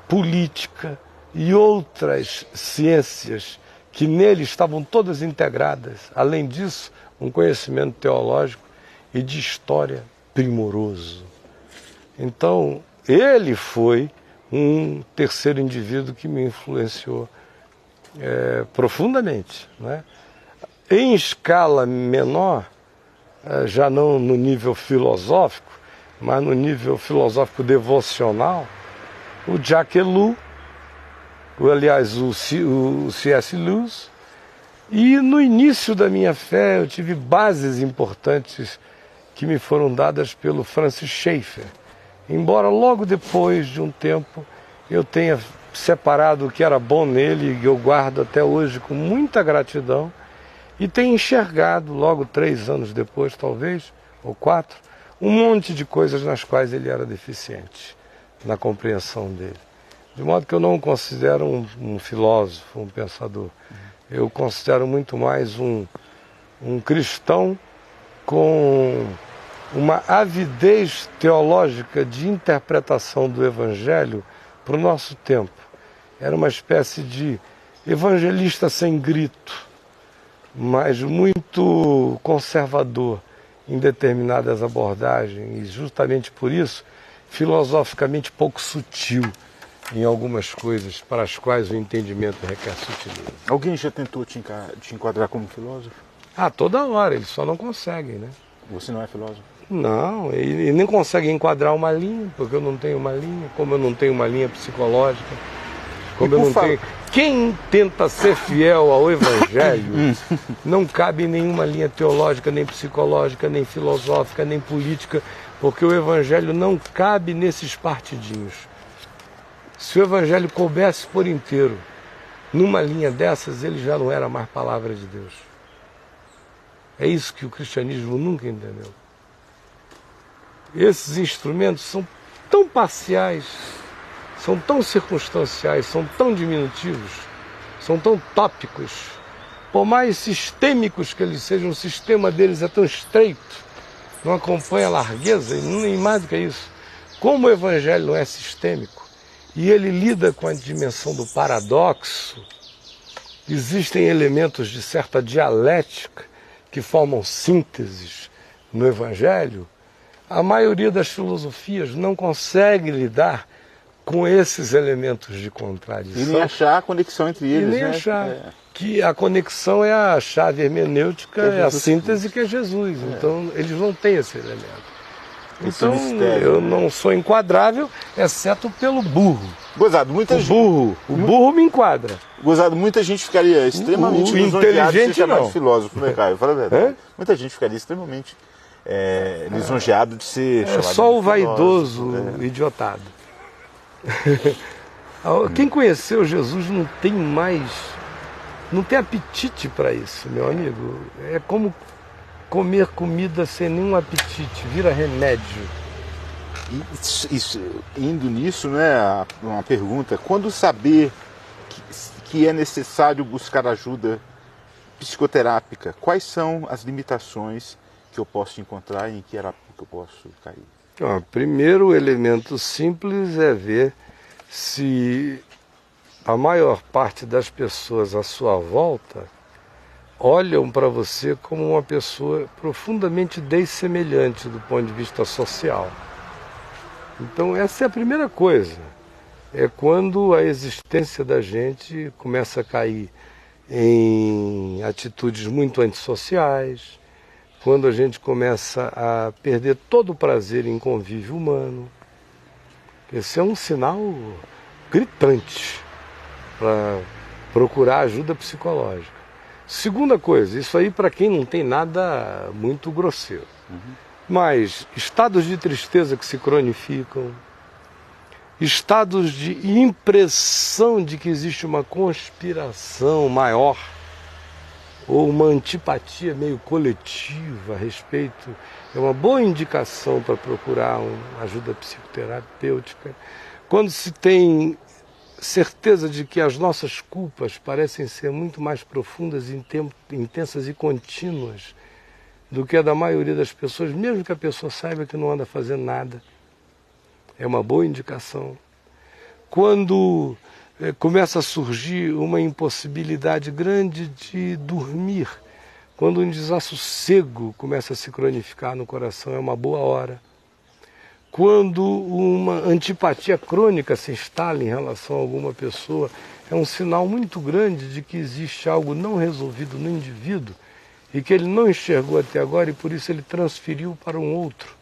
política e outras ciências que nele estavam todas integradas. Além disso, um conhecimento teológico e de história primoroso. Então, ele foi um terceiro indivíduo que me influenciou profundamente, né? Em escala menor, já não no nível filosófico, mas no nível filosófico devocional, o Jacques Ellul, aliás, o C.S. Lewis, e no início da minha fé eu tive bases importantes que me foram dadas pelo Francis Schaeffer, embora logo depois de um tempo eu tenha separado o que era bom nele, e eu guardo até hoje com muita gratidão, e tenho enxergado, logo 3 anos depois, talvez, ou 4, um monte de coisas nas quais ele era deficiente, na compreensão dele. De modo que eu não o considero um filósofo, um pensador. Eu considero muito mais um cristão com uma avidez teológica de interpretação do Evangelho para o nosso tempo. Era uma espécie de evangelista sem grito, mas muito conservador em determinadas abordagens, e justamente por isso, filosoficamente pouco sutil em algumas coisas para as quais o entendimento requer sutileza. Alguém já tentou te enquadrar como filósofo? Toda hora, eles só não conseguem, né? Você não é filósofo? Não, e nem consegue enquadrar uma linha, porque eu não tenho uma linha, como eu não tenho uma linha psicológica, como eu não tenho... Quem tenta ser fiel ao Evangelho não cabe em nenhuma linha teológica, nem psicológica, nem filosófica, nem política, porque o Evangelho não cabe nesses partidinhos. Se o Evangelho coubesse por inteiro numa linha dessas, ele já não era mais palavra de Deus. É isso que o cristianismo nunca entendeu. Esses instrumentos são tão parciais, são tão circunstanciais, são tão diminutivos, são tão tópicos. Por mais sistêmicos que eles sejam, o sistema deles é tão estreito, não acompanha a largueza, e nem mais do que isso. Como o Evangelho não é sistêmico, e ele lida com a dimensão do paradoxo, existem elementos de certa dialética que formam sínteses no Evangelho, a maioria das filosofias não consegue lidar com esses elementos de contradição. E nem achar a conexão entre eles. E nem achar que a conexão é a chave hermenêutica, é a síntese que é Jesus. Então, eles não têm esse elemento. Então, eu não sou enquadrável, exceto pelo burro. Gozado, muita gente... O burro me enquadra. Gozado, muita gente ficaria extremamente lisonjeada de ser chamado de filósofo, né, Caio? Fala a verdade. Muita gente ficaria extremamente lisonjeado de ser chamado de filósofo. É só o vaidoso, idiotado. Quem conheceu Jesus não tem mais, não tem apetite para isso, meu amigo. É como comer comida sem nenhum apetite, vira remédio. Indo nisso, né, uma pergunta: quando saber que é necessário buscar ajuda psicoterápica, quais são as limitações que eu posso encontrar e em que era que eu posso cair? Primeiro elemento simples é ver se a maior parte das pessoas à sua volta olham para você como uma pessoa profundamente dessemelhante do ponto de vista social. Então essa é a primeira coisa, é quando a existência da gente começa a cair em atitudes muito antissociais, quando a gente começa a perder todo o prazer em convívio humano. Esse é um sinal gritante para procurar ajuda psicológica. Segunda coisa, isso aí para quem não tem nada muito grosseiro. Mas estados de tristeza que se cronificam, estados de impressão de que existe uma conspiração maior, ou uma antipatia meio coletiva a respeito, é uma boa indicação para procurar uma ajuda psicoterapêutica. Quando se tem certeza de que as nossas culpas parecem ser muito mais profundas, intensas e contínuas do que a da maioria das pessoas, mesmo que a pessoa saiba que não anda fazendo nada, é uma boa indicação. Quando começa a surgir uma impossibilidade grande de dormir, quando um desassossego começa a se cronificar no coração, é uma boa hora. Quando uma antipatia crônica se instala em relação a alguma pessoa, é um sinal muito grande de que existe algo não resolvido no indivíduo e que ele não enxergou até agora e por isso ele transferiu para um outro,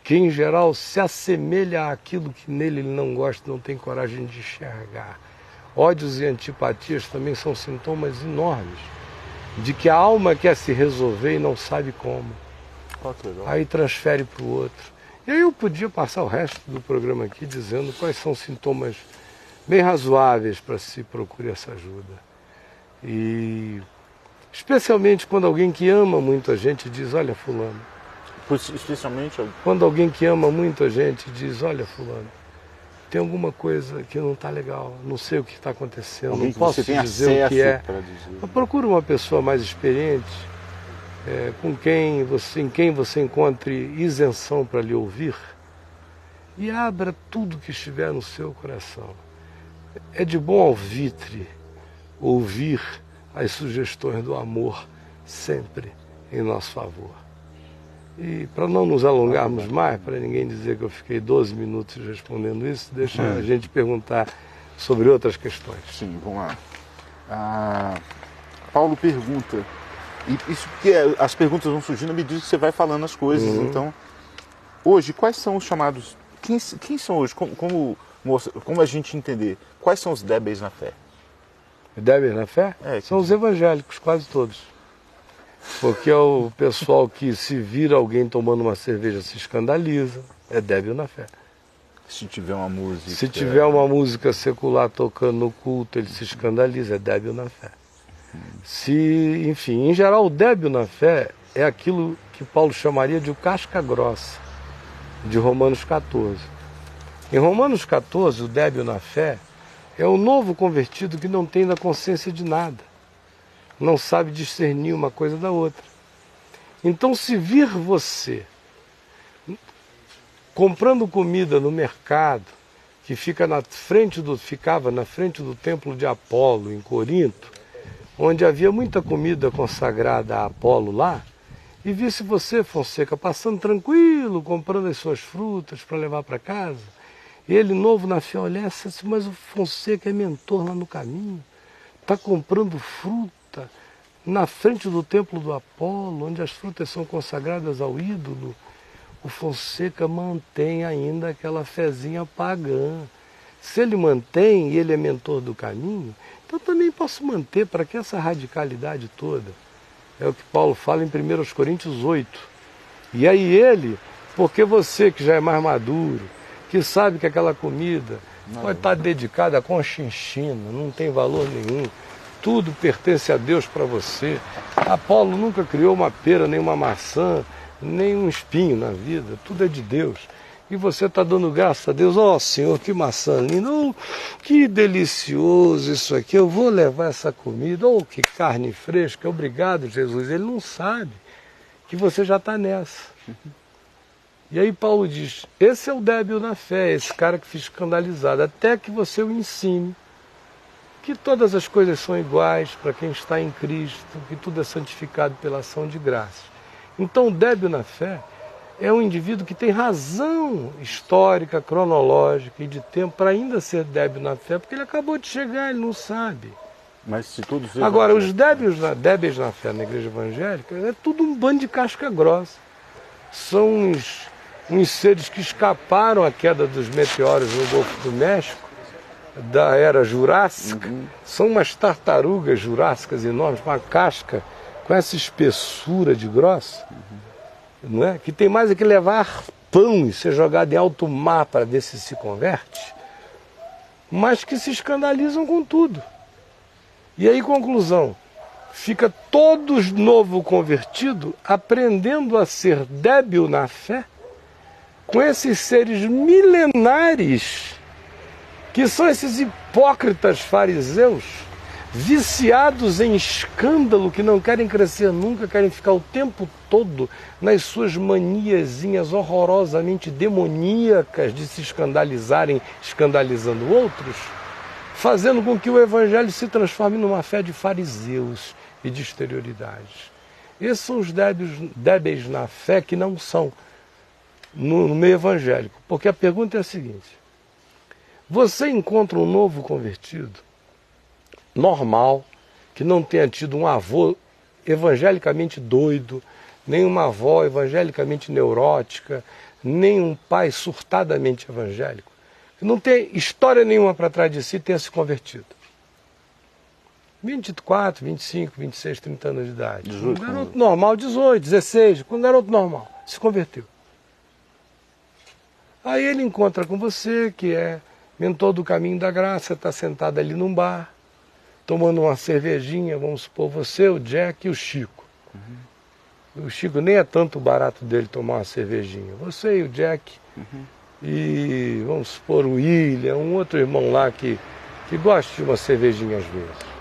que em geral se assemelha àquilo que nele ele não gosta, não tem coragem de enxergar. Ódios e antipatias também são sintomas enormes de que a alma quer se resolver e não sabe como. Aí transfere para o outro. E aí eu podia passar o resto do programa aqui dizendo quais são sintomas bem razoáveis para se procurar essa ajuda. E especialmente quando alguém que ama muito a gente diz, olha fulano. Especialmente quando alguém que ama muito a gente diz, olha fulano, tem alguma coisa que não está legal, não sei o que está acontecendo, alguém não posso dizer o que é. Procura uma pessoa mais experiente, em quem você encontre isenção para lhe ouvir e abra tudo que estiver no seu coração. É de bom alvitre ouvir as sugestões do amor sempre em nosso favor. E para não nos alongarmos mais, para ninguém dizer que eu fiquei 12 minutos respondendo isso, deixa a gente perguntar sobre outras questões. Sim, vamos lá. Paulo pergunta, E isso porque as perguntas vão surgindo à medida que você vai falando as coisas. Então, hoje, quais são os chamados... Quem são hoje? Como a gente entender? Quais são os débeis na fé? Débeis na fé? São os evangélicos, quase todos. Porque é o pessoal que se vira alguém tomando uma cerveja se escandaliza, é débil na fé. Se tiver uma música... Se tiver uma música secular tocando no culto, ele se escandaliza, é débil na fé. Enfim, em geral, o débil na fé é aquilo que Paulo chamaria de o casca grossa, de Romanos 14. Em Romanos 14, o débil na fé é o novo convertido que não tem ainda consciência de nada, não sabe discernir uma coisa da outra. Então, se vir você comprando comida no mercado, que ficava na frente do templo de Apolo, em Corinto, onde havia muita comida consagrada a Apolo lá, e visse você, Fonseca, passando tranquilo, comprando as suas frutas para levar para casa, e ele, novo na fé, olhasse assim, mas o Fonseca é mentor lá no caminho, está comprando fruta na frente do templo do Apolo, onde as frutas são consagradas ao ídolo. O Fonseca mantém ainda aquela fezinha pagã. Se ele mantém e ele é mentor do caminho, então também posso manter. Para que essa radicalidade toda? É o que Paulo fala em 1 Coríntios 8. E aí ele, porque você que já é mais maduro, que sabe que aquela comida pode estar dedicada à conchinchina, não tem valor nenhum, tudo pertence a Deus para você. Apolo nunca criou uma pera, nem uma maçã, nem um espinho na vida, tudo é de Deus. E você está dando graças a Deus, ó Senhor, que maçã linda, oh, que delicioso isso aqui, eu vou levar essa comida, oh, que carne fresca, obrigado Jesus. Ele não sabe que você já está nessa. E aí Paulo diz, esse é o débil na fé, esse cara que fica escandalizado, até que você o ensine que todas as coisas são iguais para quem está em Cristo, que tudo é santificado pela ação de graça. Então, o débil na fé é um indivíduo que tem razão histórica, cronológica e de tempo para ainda ser débil na fé, porque ele acabou de chegar, ele não sabe. Mas se todos Agora, os débeis na fé na igreja evangélica é tudo um bando de casca grossa. São uns seres que escaparam à queda dos meteoros no Golfo do México, da era Jurássica. São umas tartarugas jurássicas enormes, com uma casca com essa espessura de grossa, não é? Que tem mais é que levar pão e ser jogado em alto mar para ver se converte, mas que se escandalizam com tudo. E aí, conclusão, fica todo novo convertido aprendendo a ser débil na fé com esses seres milenares, que são esses hipócritas fariseus, viciados em escândalo, que não querem crescer nunca, querem ficar o tempo todo nas suas maniazinhas horrorosamente demoníacas de se escandalizarem, escandalizando outros, fazendo com que o evangelho se transforme numa fé de fariseus e de exterioridades. Esses são os débeis na fé que não são no meio evangélico. Porque a pergunta é a seguinte: você encontra um novo convertido normal, que não tenha tido um avô evangelicamente doido, nem uma avó evangelicamente neurótica, nem um pai surtadamente evangélico, que não tem história nenhuma para trás de si, tenha se convertido? 24, 25, 26, 30 anos de idade. 18, um garoto normal, 18, 16, um garoto normal, se converteu. Aí ele encontra com você, que é mentor do caminho da graça, está sentado ali num bar, tomando uma cervejinha, vamos supor, você, o Jack e o Chico. O Chico nem é tanto barato dele tomar uma cervejinha. Você e o Jack, e vamos supor o William, um outro irmão lá que gosta de uma cervejinha às vezes.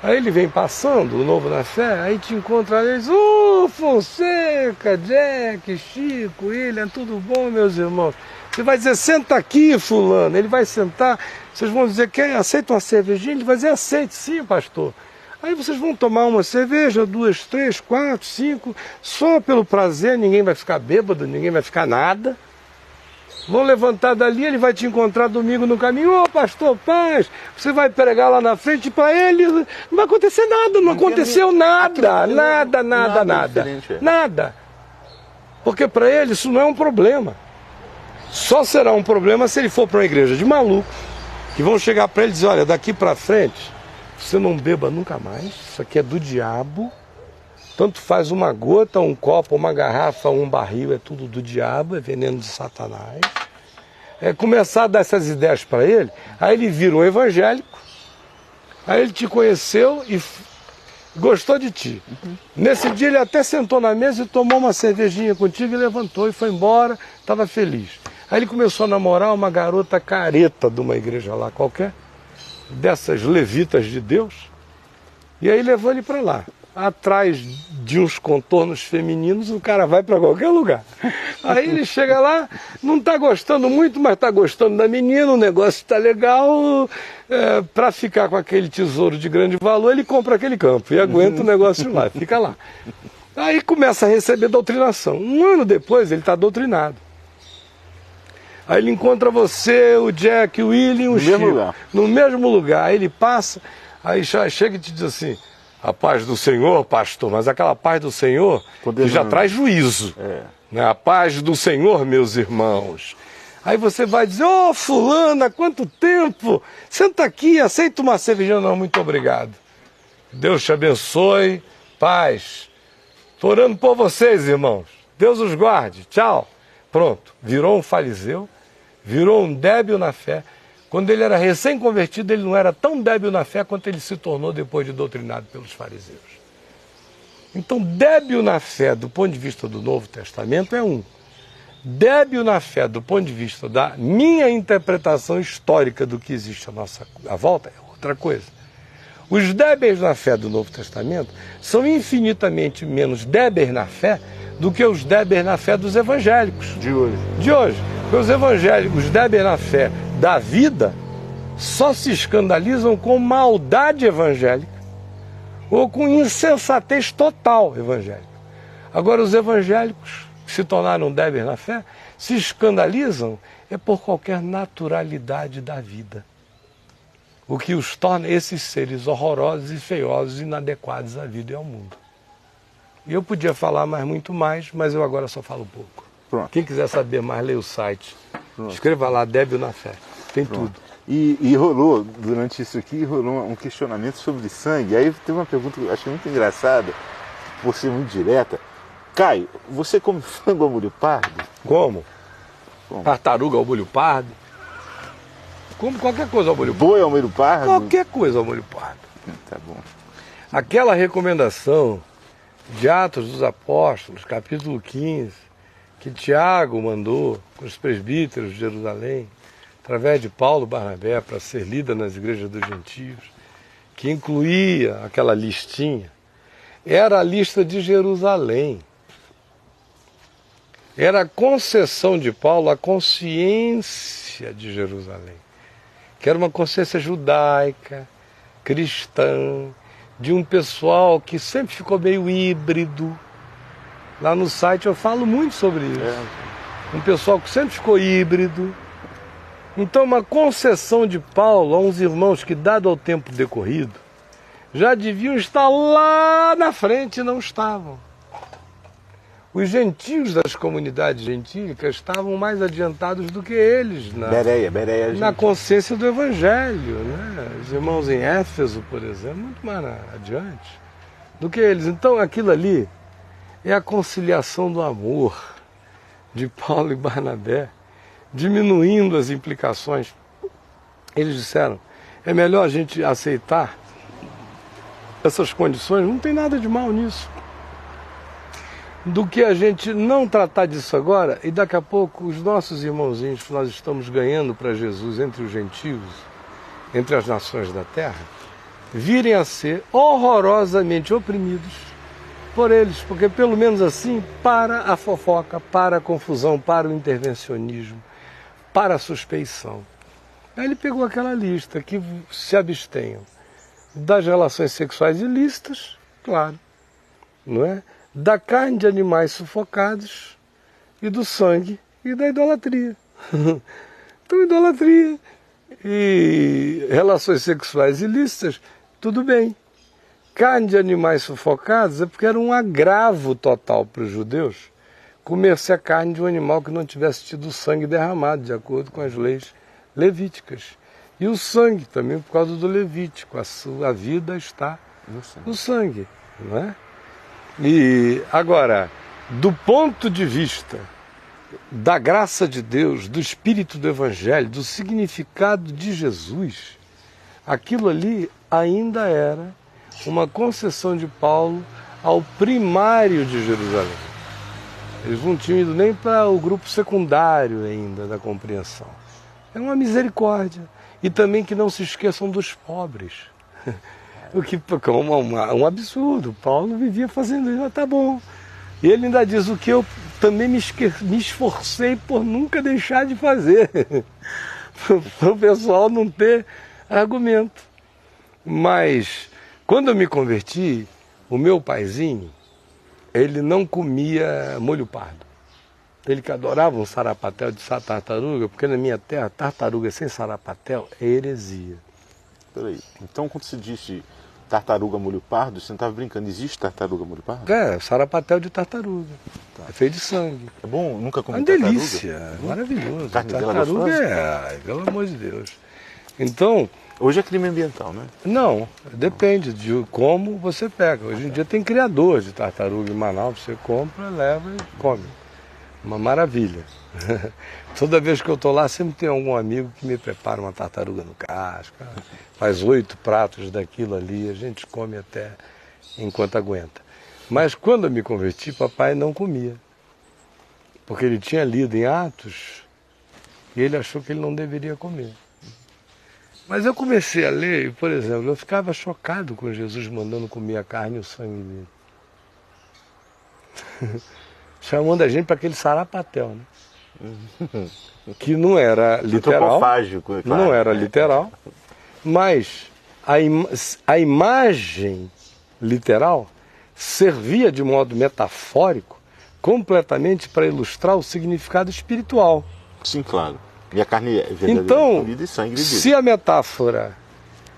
Aí ele vem passando, o novo na fé, aí te encontra ali e diz: ô, Fonseca, Jack, Chico, William, tudo bom, meus irmãos? Você vai dizer: senta aqui, fulano. Ele vai sentar, vocês vão dizer: quer, aceita uma cervejinha? Ele vai dizer: aceite, sim, pastor. Aí vocês vão tomar uma cerveja, 2, 3, 4, 5, só pelo prazer, ninguém vai ficar bêbado, ninguém vai ficar nada. vão levantar dali, ele vai te encontrar domingo no caminho. Ô, pastor, paz, você vai pregar lá na frente, para ele não vai acontecer nada, não aconteceu nada, nada. Porque para ele isso não é um problema. Só será um problema se ele for para uma igreja de maluco, que vão chegar para ele e dizer, olha, daqui para frente, você não beba nunca mais, isso aqui é do diabo. Tanto faz uma gota, um copo, uma garrafa, um barril, é tudo do diabo, é veneno de Satanás. É começar a dar essas ideias para ele, aí ele virou evangélico, aí ele te conheceu e gostou de ti. Nesse dia ele até sentou na mesa e tomou uma cervejinha contigo e levantou e foi embora, estava feliz. Aí ele começou a namorar uma garota careta de uma igreja lá qualquer, dessas levitas de Deus, e aí levou ele para lá. Atrás de uns contornos femininos, o cara vai para qualquer lugar. Aí ele chega lá, não está gostando muito, mas está gostando da menina, o negócio está legal. Para ficar com aquele tesouro de grande valor, ele compra aquele campo e aguenta o negócio lá, fica lá. Aí começa a receber doutrinação. Um ano depois ele está doutrinado. Aí ele encontra você, o Jack, o William, o Chico, no mesmo lugar. Aí ele passa, aí chega e te diz assim, a paz do Senhor, pastor, mas aquela paz do Senhor que já traz juízo. Né? A paz do Senhor, meus irmãos. Aí você vai dizer, ô fulana, quanto tempo? Senta aqui, aceita uma cervejinha. Não, muito obrigado. Deus te abençoe, paz. Estou orando por vocês, irmãos. Deus os guarde, tchau. Pronto, virou um fariseu, virou um débil na fé. Quando ele era recém-convertido, ele não era tão débil na fé quanto ele se tornou depois de doutrinado pelos fariseus. Então, débil na fé do ponto de vista do Novo Testamento é um. Débil na fé do ponto de vista da minha interpretação histórica do que existe à volta é outra coisa. Os débeis na fé do Novo Testamento são infinitamente menos débeis na fé do que os débeis na fé dos evangélicos. De hoje. Porque os evangélicos, os débeis na fé da vida, só se escandalizam com maldade evangélica ou com insensatez total evangélica. Agora, os evangélicos que se tornaram débeis na fé se escandalizam por qualquer naturalidade da vida. O que os torna esses seres horrorosos e feiosos, inadequados à vida e ao mundo. E eu podia falar muito mais, mas eu agora só falo pouco. Pronto. Quem quiser saber mais, leia o site. Pronto. Escreva lá, Débil na Fé. Tem tudo. E rolou, durante isso aqui, rolou um questionamento sobre sangue. Aí tem uma pergunta que eu achei muito engraçada, por ser muito direta. Caio, você come frango ao molho pardo? Como? Tartaruga ao molho pardo? Como qualquer coisa ao molho pardo. Boi ao molho pardo? Qualquer coisa ao molho pardo. Tá bom. Aquela recomendação de Atos dos Apóstolos, capítulo 15, que Tiago mandou para os presbíteros de Jerusalém, através de Paulo Barnabé, para ser lida nas igrejas dos gentios, que incluía aquela listinha, era a lista de Jerusalém. Era a concessão de Paulo à consciência de Jerusalém, que era uma consciência judaica, cristã, de um pessoal que sempre ficou meio híbrido. Lá no site eu falo muito sobre isso. Um pessoal que sempre ficou híbrido. Então, uma concessão de Paulo a uns irmãos que, dado ao tempo decorrido, já deviam estar lá na frente e não estavam. Os gentios das comunidades gentílicas estavam mais adiantados do que eles na consciência do Evangelho. Né? Os irmãos em Éfeso, por exemplo, muito mais adiante do que eles. Então, aquilo ali é a conciliação do amor de Paulo e Barnabé, diminuindo as implicações. Eles disseram, é melhor a gente aceitar essas condições, não tem nada de mal nisso, do que a gente não tratar disso agora e daqui a pouco os nossos irmãozinhos que nós estamos ganhando para Jesus entre os gentios, entre as nações da terra, virem a ser horrorosamente oprimidos por eles, porque pelo menos assim, para a fofoca, para a confusão, para o intervencionismo, para a suspeição. Aí ele pegou aquela lista que se abstenham das relações sexuais ilícitas, claro, não é? Da carne de animais sufocados e do sangue e da idolatria. Então, idolatria e relações sexuais ilícitas, tudo bem. Carne de animais sufocados é porque era um agravo total para os judeus comer-se a carne de um animal que não tivesse tido sangue derramado, de acordo com as leis levíticas. E o sangue também, por causa do Levítico, a sua vida está no sangue, não é? E agora, do ponto de vista da graça de Deus, do espírito do Evangelho, do significado de Jesus, aquilo ali ainda era uma concessão de Paulo ao primário de Jerusalém. Eles não tinham ido nem para o grupo secundário ainda da compreensão. É uma misericórdia. E também que não se esqueçam dos pobres. O que é um absurdo. Paulo vivia fazendo isso, mas tá bom. E ele ainda diz o que eu também me esforcei por nunca deixar de fazer. Para o pessoal não ter argumento. Mas, quando eu me converti, o meu paizinho, ele não comia molho pardo. Ele que adorava um sarapatel de tartaruga, porque na minha terra, tartaruga sem sarapatel é heresia. Peraí, então quando você disse tartaruga molho pardo, você não estava brincando, existe tartaruga molho pardo? É, sarapatel de tartaruga. Tá. É feito de sangue. É bom, nunca comi tartaruga? É uma delícia, é maravilhoso. Tartaruga pelo amor de Deus. Então... Hoje é crime ambiental, né? Não, depende de como você pega. Hoje em dia tem criador de tartaruga em Manaus, você compra, leva e come. Uma maravilha. Toda vez que eu estou lá, sempre tem algum amigo que me prepara uma tartaruga no casco, faz 8 pratos daquilo ali, a gente come até enquanto aguenta. Mas quando eu me converti, papai não comia. Porque ele tinha lido em Atos e ele achou que ele não deveria comer. Mas eu comecei a ler e, por exemplo, eu ficava chocado com Jesus mandando comer a carne e o sangue dele. Chamando a gente para aquele sarapatel, né? Que não era literal. Não era literal, mas a imagem literal servia de modo metafórico completamente para ilustrar o significado espiritual. Sim, claro. E a carne é verdadeira, então, comida e sangue bebido. Se a metáfora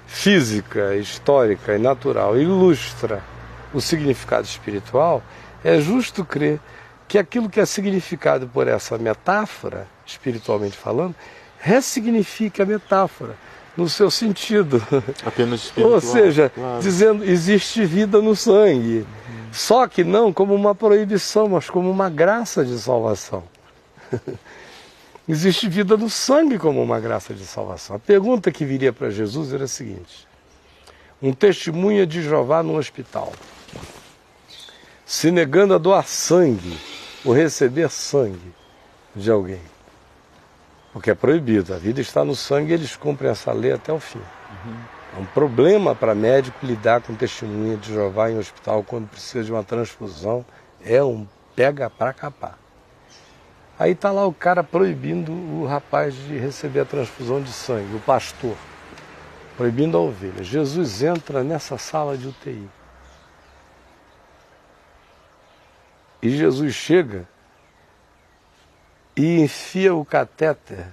física, histórica e natural ilustra o significado espiritual, é justo crer que aquilo que é significado por essa metáfora, espiritualmente falando, ressignifica a metáfora no seu sentido. Apenas espiritual. Ou seja, claro. Dizendo existe vida no sangue. Só que não como uma proibição, mas como uma graça de salvação. Existe vida no sangue como uma graça de salvação. A pergunta que viria para Jesus era a seguinte: um testemunha de Jeová num hospital, se negando a doar sangue, ou receber sangue de alguém, porque é proibido, a vida está no sangue e eles cumprem essa lei até o fim. É um problema para médico lidar com testemunha de Jeová em hospital quando precisa de uma transfusão, é um pega para capar. Aí está lá o cara proibindo o rapaz de receber a transfusão de sangue, o pastor, proibindo a ovelha. Jesus entra nessa sala de UTI. E Jesus chega e enfia o catéter,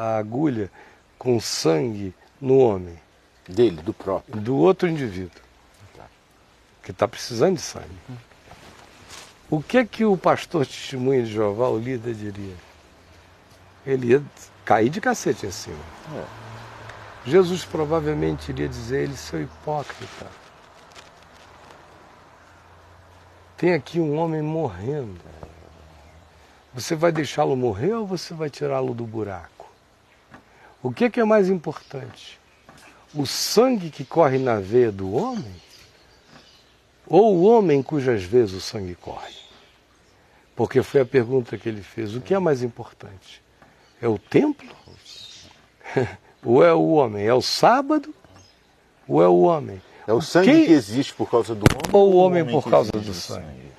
a agulha, com sangue no homem. Dele, do próprio. Do outro indivíduo, que está precisando de sangue. O que o pastor testemunha de Jeová, o líder, diria? Ele ia cair de cacete em cima. Jesus provavelmente iria dizer a ele: seu hipócrita, tem aqui um homem morrendo. Você vai deixá-lo morrer ou você vai tirá-lo do buraco? O que é mais importante? O sangue que corre na veia do homem? Ou o homem cujas veias o sangue corre? Porque foi a pergunta que ele fez. O que é mais importante? É o templo? Ou é o homem? É o sábado? Ou é o homem? É o sangue que existe por causa do homem? Ou o homem por causa do sangue?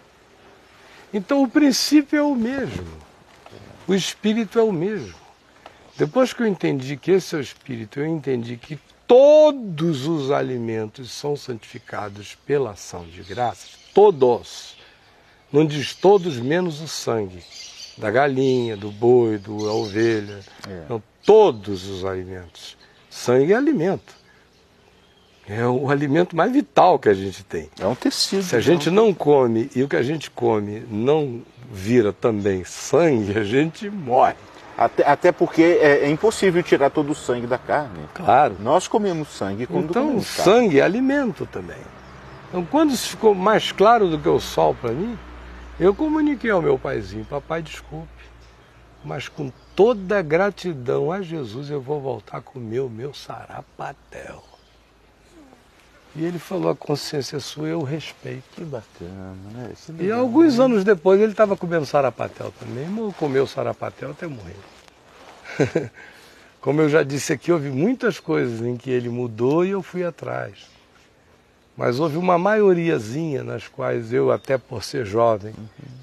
Então o princípio é o mesmo. O espírito é o mesmo. Depois que eu entendi que esse é o espírito, eu entendi que todos os alimentos são santificados pela ação de graças. Todos. Não diz todos menos o sangue. da galinha, do boi, da ovelha. Então, todos os alimentos. Sangue é alimento. É o alimento mais vital que a gente tem. É um tecido. Se a gente não come e o que a gente come não vira também sangue, a gente morre. Até porque é impossível tirar todo o sangue da carne. Claro. Nós comemos sangue quando Então, comemos sangue é alimento também. Então, quando isso ficou mais claro do que o sol para mim, eu comuniquei ao meu paizinho: papai, desculpe, mas com toda gratidão a Jesus eu vou voltar a comer o meu sarapatel. E ele falou: a consciência é sua, eu respeito. Que bacana, né? E alguns anos depois ele estava comendo sarapatel também, mas comeu sarapatel até morrer. Como eu já disse aqui, houve muitas coisas em que ele mudou e eu fui atrás. Mas houve uma maioriazinha nas quais eu, até por ser jovem,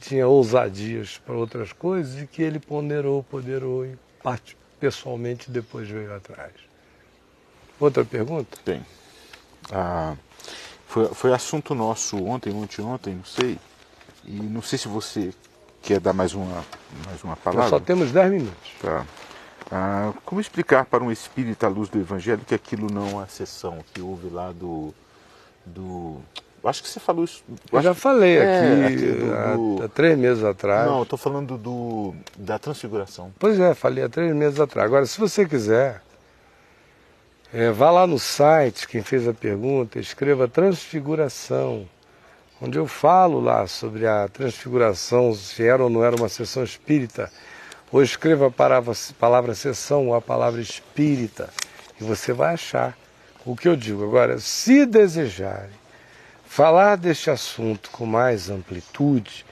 tinha ousadias para outras coisas e que ele ponderou e pessoalmente depois veio atrás. Outra pergunta? Tem. Foi assunto nosso ontem, não sei. E não sei se você quer dar mais uma palavra. Nós só temos 10 minutos. Tá. Como explicar para um espírita à luz do Evangelho que aquilo não é sessão que houve lá do... Acho que você falou isso. Eu já falei aqui há 3 meses atrás. Não, eu estou falando da transfiguração. Pois é, falei há 3 meses atrás. Agora, se você quiser, vá lá no site, quem fez a pergunta, escreva transfiguração, onde eu falo lá sobre a transfiguração, se era ou não era uma sessão espírita, ou escreva a palavra sessão ou a palavra espírita, e você vai achar o que eu digo. Agora, se desejarem falar deste assunto com mais amplitude,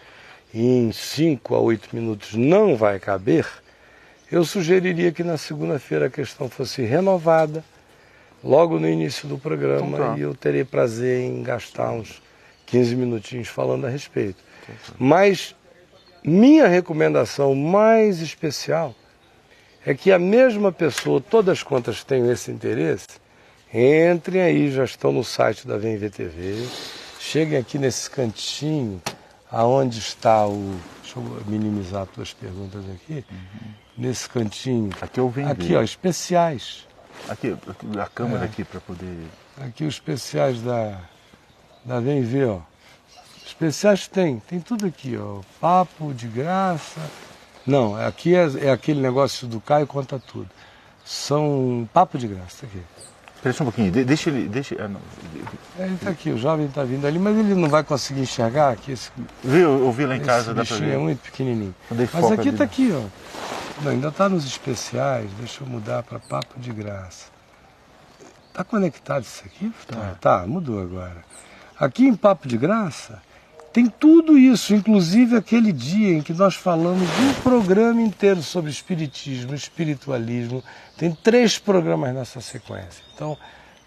e em 5 a 8 minutos não vai caber, eu sugeriria que na segunda-feira a questão fosse renovada, logo no início do programa, então, e eu terei prazer em gastar uns 15 minutinhos falando a respeito. Mas minha recomendação mais especial é que a mesma pessoa, todas quantas tenham esse interesse, entrem aí, já estão no site da Vem Ver TV, cheguem aqui nesse cantinho, aonde está o... Deixa eu minimizar as tuas perguntas aqui. Nesse cantinho. Aqui eu venho. Aqui, ó, especiais. Aqui, a câmera aqui para poder... Aqui os especiais da Vem Ver, ó. Especiais tem tudo aqui, ó. Papo de graça. Não, aqui é aquele negócio do Caio conta tudo. São papo de graça, aqui. Espera só um pouquinho, deixa ele... não. Ele está aqui, o jovem está vindo ali, mas ele não vai conseguir enxergar aqui. Eu vi lá em casa, dá para ver. É muito pequenininho. Mas aqui está aqui, ó. Não, ainda está nos especiais, deixa eu mudar para papo de graça. Está conectado isso aqui? Tá, mudou agora. Aqui em Papo de Graça tem tudo isso, inclusive aquele dia em que nós falamos um programa inteiro sobre espiritismo, espiritualismo. Tem 3 programas nessa sequência. Então,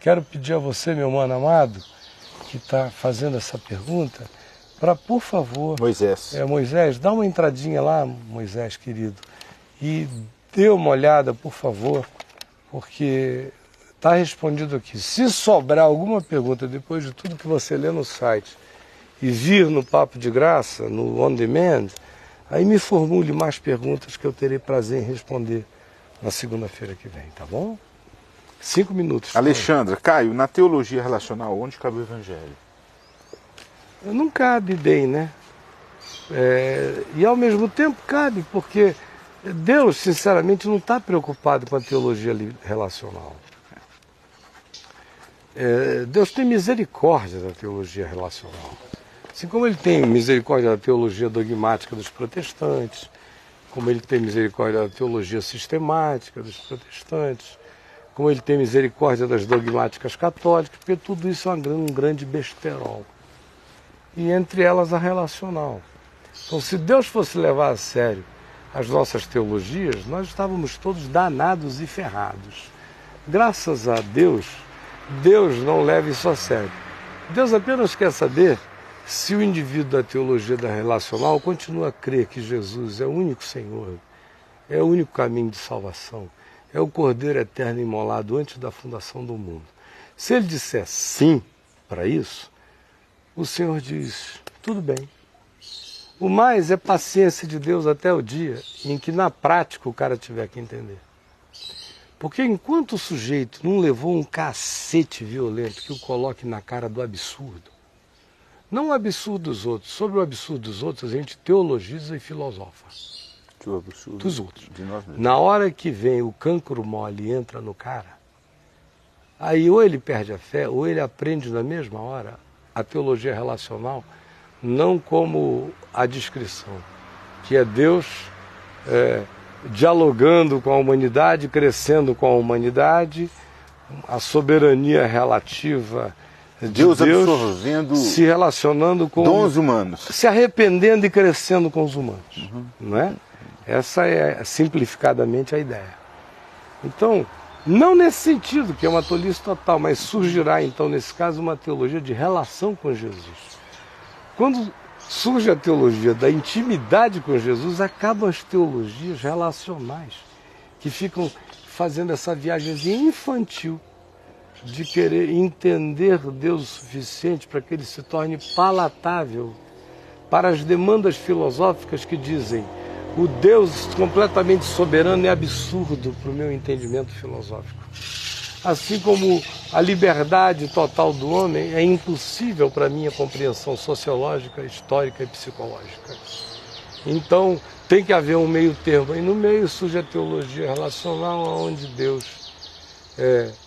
quero pedir a você, meu mano amado, que está fazendo essa pergunta, para, por favor... Moisés, dá uma entradinha lá, Moisés, querido, e dê uma olhada, por favor, porque está respondido aqui. Se sobrar alguma pergunta depois de tudo que você lê no site e vir no Papo de Graça, no On Demand, aí me formule mais perguntas que eu terei prazer em responder na segunda-feira que vem, tá bom? 5 minutos. Alexandra, Caio, na teologia relacional, onde cabe o Evangelho? Não cabe bem, né? E ao mesmo tempo cabe, porque Deus, sinceramente, não está preocupado com a teologia relacional. Deus tem misericórdia da teologia relacional. Assim como ele tem misericórdia da teologia dogmática dos protestantes, como ele tem misericórdia da teologia sistemática dos protestantes, como ele tem misericórdia das dogmáticas católicas, porque tudo isso é um grande besterol. E entre elas a relacional. Então, se Deus fosse levar a sério as nossas teologias, nós estávamos todos danados e ferrados. Graças a Deus, Deus não leva isso a sério. Deus apenas quer saber se o indivíduo da teologia da relacional continua a crer que Jesus é o único Senhor, é o único caminho de salvação, é o Cordeiro eterno imolado antes da fundação do mundo. Se ele disser sim para isso, o Senhor diz, tudo bem, O mais é paciência de Deus até o dia em que na prática o cara tiver que entender. Porque enquanto o sujeito não levou um cacete violento que o coloque na cara do absurdo, não o absurdo dos outros, sobre o absurdo dos outros a gente teologiza e filosofa. Que o absurdo dos outros. de nós mesmos. Na hora que vem o cancro mole e entra no cara, aí ou ele perde a fé, ou ele aprende na mesma hora a teologia relacional, não como a descrição, que é Deus dialogando com a humanidade, crescendo com a humanidade, a soberania relativa de Deus absorvendo, se relacionando com dons humanos, se arrependendo e crescendo com os humanos, não é? Essa é simplificadamente a ideia. Então, não nesse sentido, que é uma tolice total, mas surgirá então nesse caso uma teologia de relação com Jesus. Quando surge a teologia da intimidade com Jesus, acabam as teologias relacionais, que ficam fazendo essa viagemzinha infantil de querer entender Deus o suficiente para que ele se torne palatável para as demandas filosóficas que dizem o Deus completamente soberano é absurdo para o meu entendimento filosófico. Assim como a liberdade total do homem é impossível para a minha compreensão sociológica, histórica e psicológica. Então, tem que haver um meio termo. E no meio surge a teologia relacional, onde Deus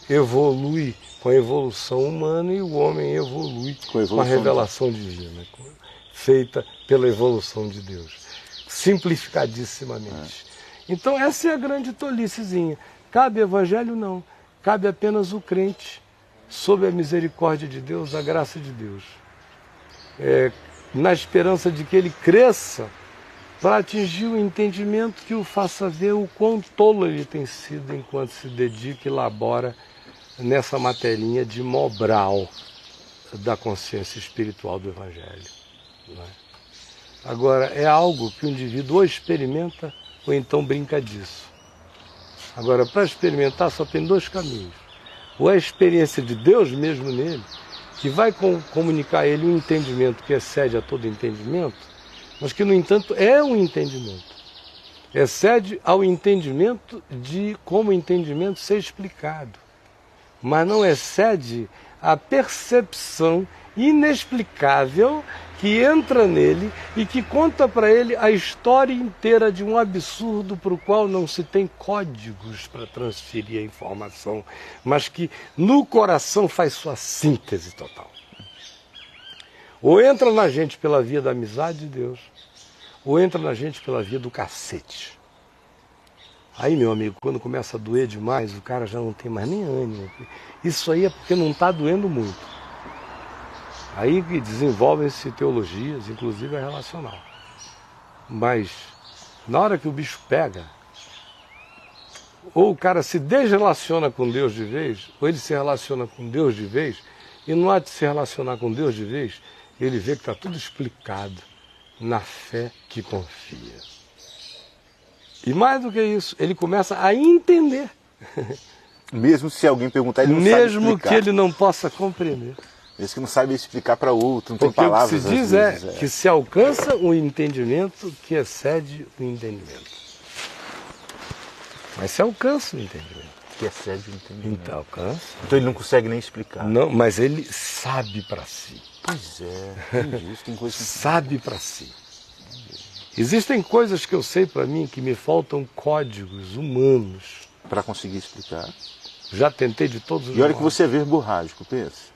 evolui com a evolução humana e o homem evolui com a revelação divina, feita pela evolução de Deus. Simplificadissimamente. Então, essa é a grande tolicezinha. Cabe evangelho? Não. Cabe apenas o crente, sob a misericórdia de Deus, a graça de Deus. Na esperança de que ele cresça para atingir o entendimento que o faça ver o quão tolo ele tem sido enquanto se dedica e labora nessa materinha de Mobral da consciência espiritual do Evangelho. Não é? Agora, é algo que o indivíduo ou experimenta ou então brinca disso. Agora, para experimentar só tem dois caminhos. Ou a experiência de Deus mesmo nele, que vai comunicar a ele um entendimento que excede a todo entendimento, mas que, no entanto, é um entendimento. Excede ao entendimento de como o entendimento ser explicado. Mas não excede a percepção inexplicável que entra nele e que conta para ele a história inteira de um absurdo para o qual não se tem códigos para transferir a informação, mas que no coração faz sua síntese total. Ou entra na gente pela via da amizade de Deus, ou entra na gente pela via do cacete. Aí, meu amigo, quando começa a doer demais, o cara já não tem mais nem ânimo. Isso aí é porque não está doendo muito. Aí desenvolvem-se teologias, inclusive a relacional. Mas, na hora que o bicho pega, ou o cara se desrelaciona com Deus de vez, ou ele se relaciona com Deus de vez, e não há de se relacionar com Deus de vez, ele vê que está tudo explicado na fé que confia. E mais do que isso, ele começa a entender. Mesmo se alguém perguntar, ele não sabe explicar. Mesmo que ele não possa compreender. Esse que não sabe explicar para outro, não Porque tem palavras. O que se diz que se alcança um entendimento que excede o entendimento. Mas se alcança o entendimento. Que excede o entendimento. Então alcança. Então ele não consegue nem explicar. Não, mas ele sabe para si. Pois é, entendi. Tem coisa que... Sabe para si. Existem coisas que eu sei para mim que me faltam códigos humanos. Para conseguir explicar. Já tentei de todos os E olha modos. que você é verborrágico, pensa.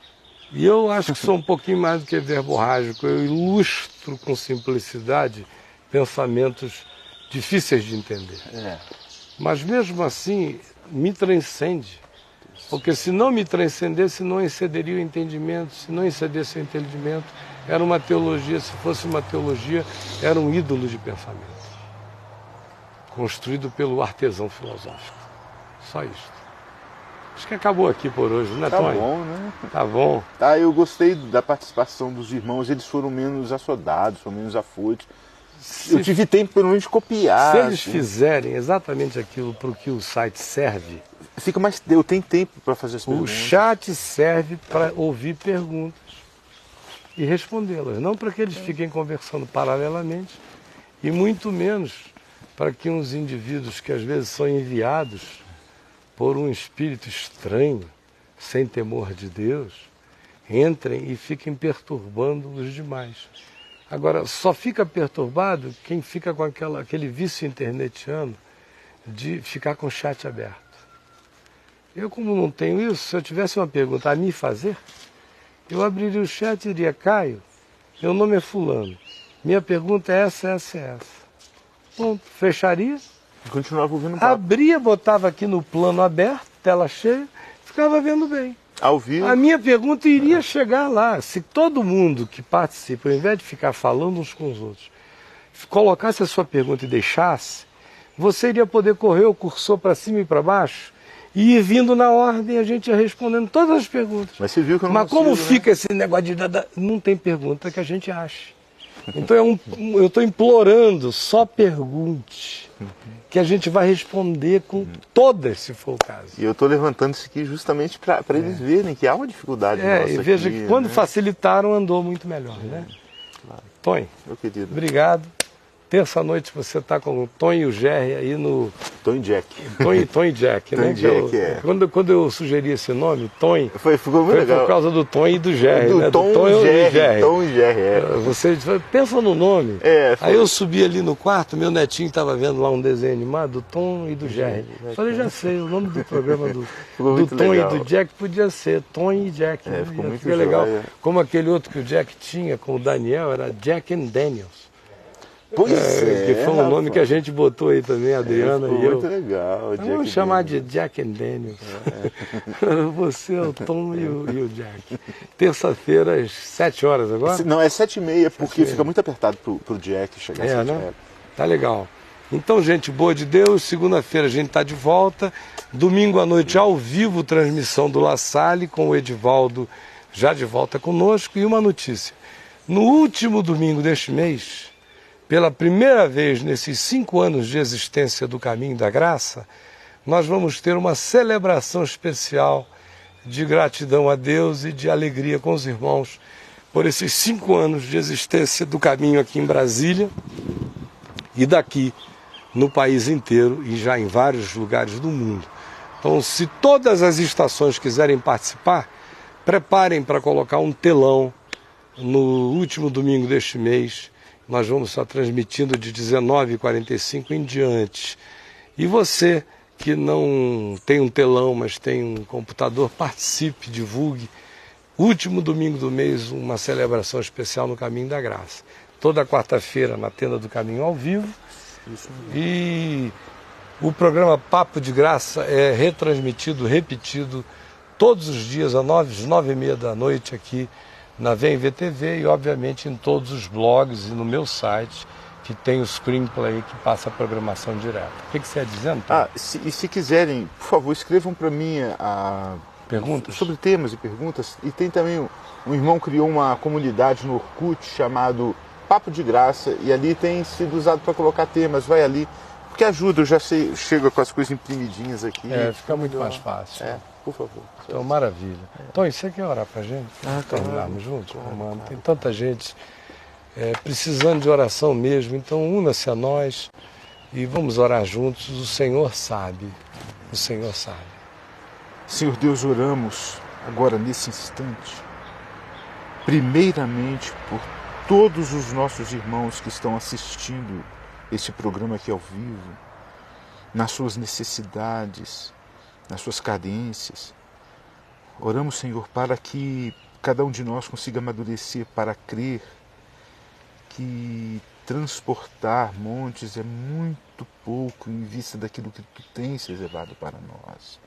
E eu acho que sou um pouquinho mais do que verborrágico. Eu ilustro com simplicidade pensamentos difíceis de entender. Mas mesmo assim, me transcende. Porque se não me transcendesse, não excederia o entendimento. Se não excedesse o entendimento, era uma teologia. Se fosse uma teologia, era um ídolo de pensamento. Construído pelo artesão filosófico. Só isso. Acho que acabou aqui por hoje, né, Tá Tony? bom, né? Tá bom. Tá, eu gostei da participação dos irmãos, eles foram menos assodados, foram menos afoitos. Eu tive tempo pelo menos de copiar. Se eles fizerem exatamente aquilo para o que o site serve, fica mais, eu tenho tempo para fazer as perguntas. O chat serve para ouvir perguntas. e respondê-las. Não para que eles fiquem conversando paralelamente e muito menos para que uns indivíduos que às vezes são enviados por um espírito estranho, sem temor de Deus, entrem e fiquem perturbando os demais. Agora, só fica perturbado quem fica com aquele vício internetiano de ficar com o chat aberto. Eu, como não tenho isso, se eu tivesse uma pergunta a me fazer, eu abriria o chat e diria: Caio, meu nome é fulano, minha pergunta é essa. Ponto. Fecharia, E continuava ouvindo o papo. abria, botava aqui no plano aberto, tela cheia, ficava vendo bem. Ao vivo. A minha pergunta iria chegar lá. Se todo mundo que participa, ao invés de ficar falando uns com os outros, colocasse a sua pergunta e deixasse, você iria poder correr o cursor para cima e para baixo e ir vindo na ordem, a gente ia respondendo todas as perguntas. Mas você viu que eu não Mas como consigo, fica esse negócio de... Não tem pergunta que a gente ache. Então eu estou implorando, só pergunte, que a gente vai responder com todas, se for o caso. E eu estou levantando isso aqui justamente para eles verem que há uma dificuldade nossa E veja aqui, que quando né? facilitaram, andou muito melhor, né? Claro. Tonho, Meu querido. obrigado. Terça-noite você está com o Tonho e o Jerry aí no... Tom e Jack. Tonho e Jack, né? Tom e Jack, é. Quando eu sugeri esse nome, Tonho, Ficou muito foi legal. por causa do Tonho e do Jerry, Do né? Tom Tonho e Jerry. Tom e Jerry, é. Você pensa no nome. É, foi. Aí eu subi ali no quarto, meu netinho estava vendo lá um desenho animado do Tom e do Jerry. Falei, já sei, o nome do programa do muito Tom legal. e do Jack podia ser Tom e Jack. Né? ficou muito Fica legal. joia. Como aquele outro que o Jack tinha com o Daniel, era Jack and Daniels. Pois é. Que foi um nome que a gente botou aí também, a Adriana ficou e eu. muito legal. Então, vamos chamar de Jack and Daniels. Você é o Tom e o Jack. Terça-feira, às 7 horas agora? Não, é 7h30, porque fica muito apertado pro Jack chegar às 7 né? Tá legal. Então, gente boa de Deus, segunda-feira a gente está de volta. Domingo à noite, ao vivo, transmissão do La Salle, com o Edivaldo já de volta conosco. E uma notícia. No último domingo deste mês, pela primeira vez nesses 5 anos de existência do Caminho da Graça, nós vamos ter uma celebração especial de gratidão a Deus e de alegria com os irmãos por esses 5 anos de existência do Caminho aqui em Brasília e daqui no país inteiro e já em vários lugares do mundo. Então, se todas as estações quiserem participar, preparem para colocar um telão no último domingo deste mês. Nós vamos estar transmitindo de 19h45 em diante. E você que não tem um telão, mas tem um computador, participe, divulgue. Último domingo do mês, uma celebração especial no Caminho da Graça. Toda quarta-feira na Tenda do Caminho ao vivo. E o programa Papo de Graça é retransmitido, repetido, todos os dias às 9h30 da noite aqui na VMVTV e, obviamente, em todos os blogs e no meu site, que tem o screenplay que passa a programação direta. O que você ia dizendo, Tom? Se quiserem, por favor, escrevam para mim Perguntas? sobre temas e perguntas. E tem também, um irmão criou uma comunidade no Orkut chamado Papo de Graça, e ali tem sido usado para colocar temas. Vai ali, porque ajuda, eu já sei, chego com as coisas imprimidinhas aqui. Fica muito mais fácil. Por favor. Então, maravilha. Então, você quer orar para a gente? Terminarmos juntos? Mano, tem tanta gente precisando de oração mesmo, então una-se a nós e vamos orar juntos. O Senhor sabe, o Senhor sabe. Senhor Deus, oramos agora nesse instante, primeiramente por todos os nossos irmãos que estão assistindo esse programa aqui ao vivo, nas suas necessidades, nas suas carências. Oramos, Senhor, para que cada um de nós consiga amadurecer para crer que transportar montes é muito pouco em vista daquilo que Tu tens reservado para nós.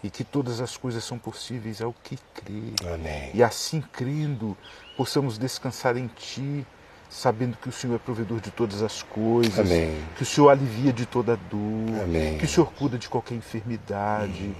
E que todas as coisas são possíveis ao que crê. Amém. E assim crendo, possamos descansar em Ti, sabendo que o Senhor é provedor de todas as coisas. Amém. Que o Senhor alivia de toda dor. Amém. Que o Senhor cuida de qualquer enfermidade.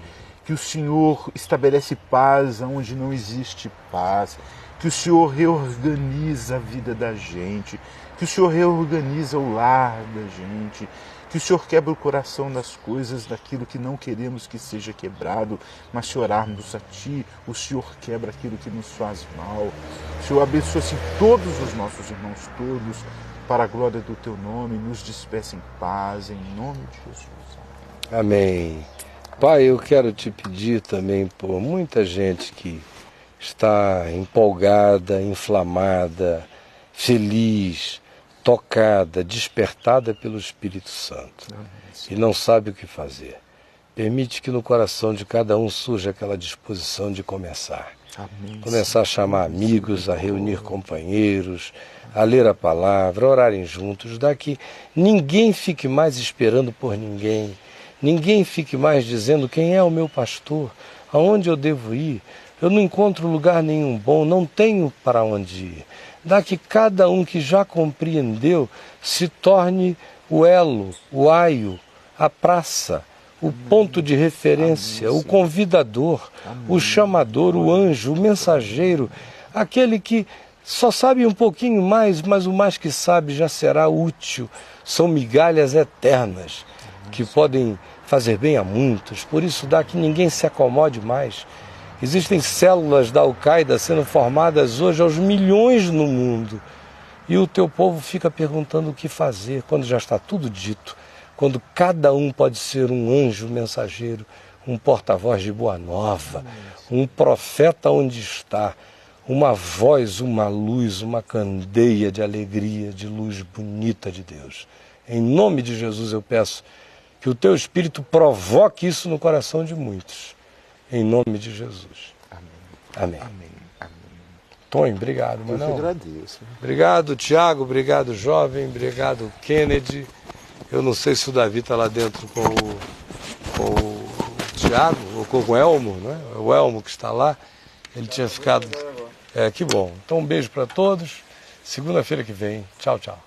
Que o Senhor estabelece paz onde não existe paz. Que o Senhor reorganiza a vida da gente. Que o Senhor reorganiza o lar da gente. Que Que o Senhor quebre o coração nas coisas, daquilo que não queremos que seja quebrado, mas se orarmos a Ti, o Senhor quebra aquilo que nos faz mal. O Senhor abençoe assim, todos os nossos irmãos, todos, para a glória do Teu nome, nos despeça em paz, em nome de Jesus. Amém. Pai, eu quero te pedir também por muita gente que está empolgada, inflamada, feliz, tocada, despertada pelo Espírito Santo e não sabe o que fazer. Permite que no coração de cada um surja aquela disposição de começar. Amém. Começar a chamar amigos, a reunir companheiros, a ler a palavra, a orarem juntos, daqui ninguém fique mais esperando por ninguém, ninguém fique mais dizendo quem é o meu pastor, aonde eu devo ir, eu não encontro lugar nenhum bom, não tenho para onde ir. Daqui cada um que já compreendeu se torne o elo, o aio, a praça, o ponto de referência, o convidador, o chamador, o anjo, o mensageiro, aquele que só sabe um pouquinho mais, mas o mais que sabe já será útil. São migalhas eternas que podem fazer bem a muitos. Por isso dá que ninguém se acomode mais. Existem células da Al-Qaeda sendo formadas hoje aos milhões no mundo. E o teu povo fica perguntando o que fazer quando já está tudo dito. Quando cada um pode ser um anjo mensageiro, um porta-voz de boa nova, um profeta onde está, uma voz, uma luz, uma candeia de alegria, de luz bonita de Deus. Em nome de Jesus eu peço que o teu Espírito provoque isso no coração de muitos. Em nome de Jesus. Amém. Amém. Amém. Amém. Tony, obrigado. Eu que agradeço. Obrigado, Tiago. Obrigado, jovem. Obrigado, Kennedy. Eu não sei se o Davi está lá dentro com o Tiago, ou com o Elmo, né? O Elmo que está lá. Ele tinha ficado... que bom. Então um beijo para todos. Segunda-feira que vem. Tchau, tchau.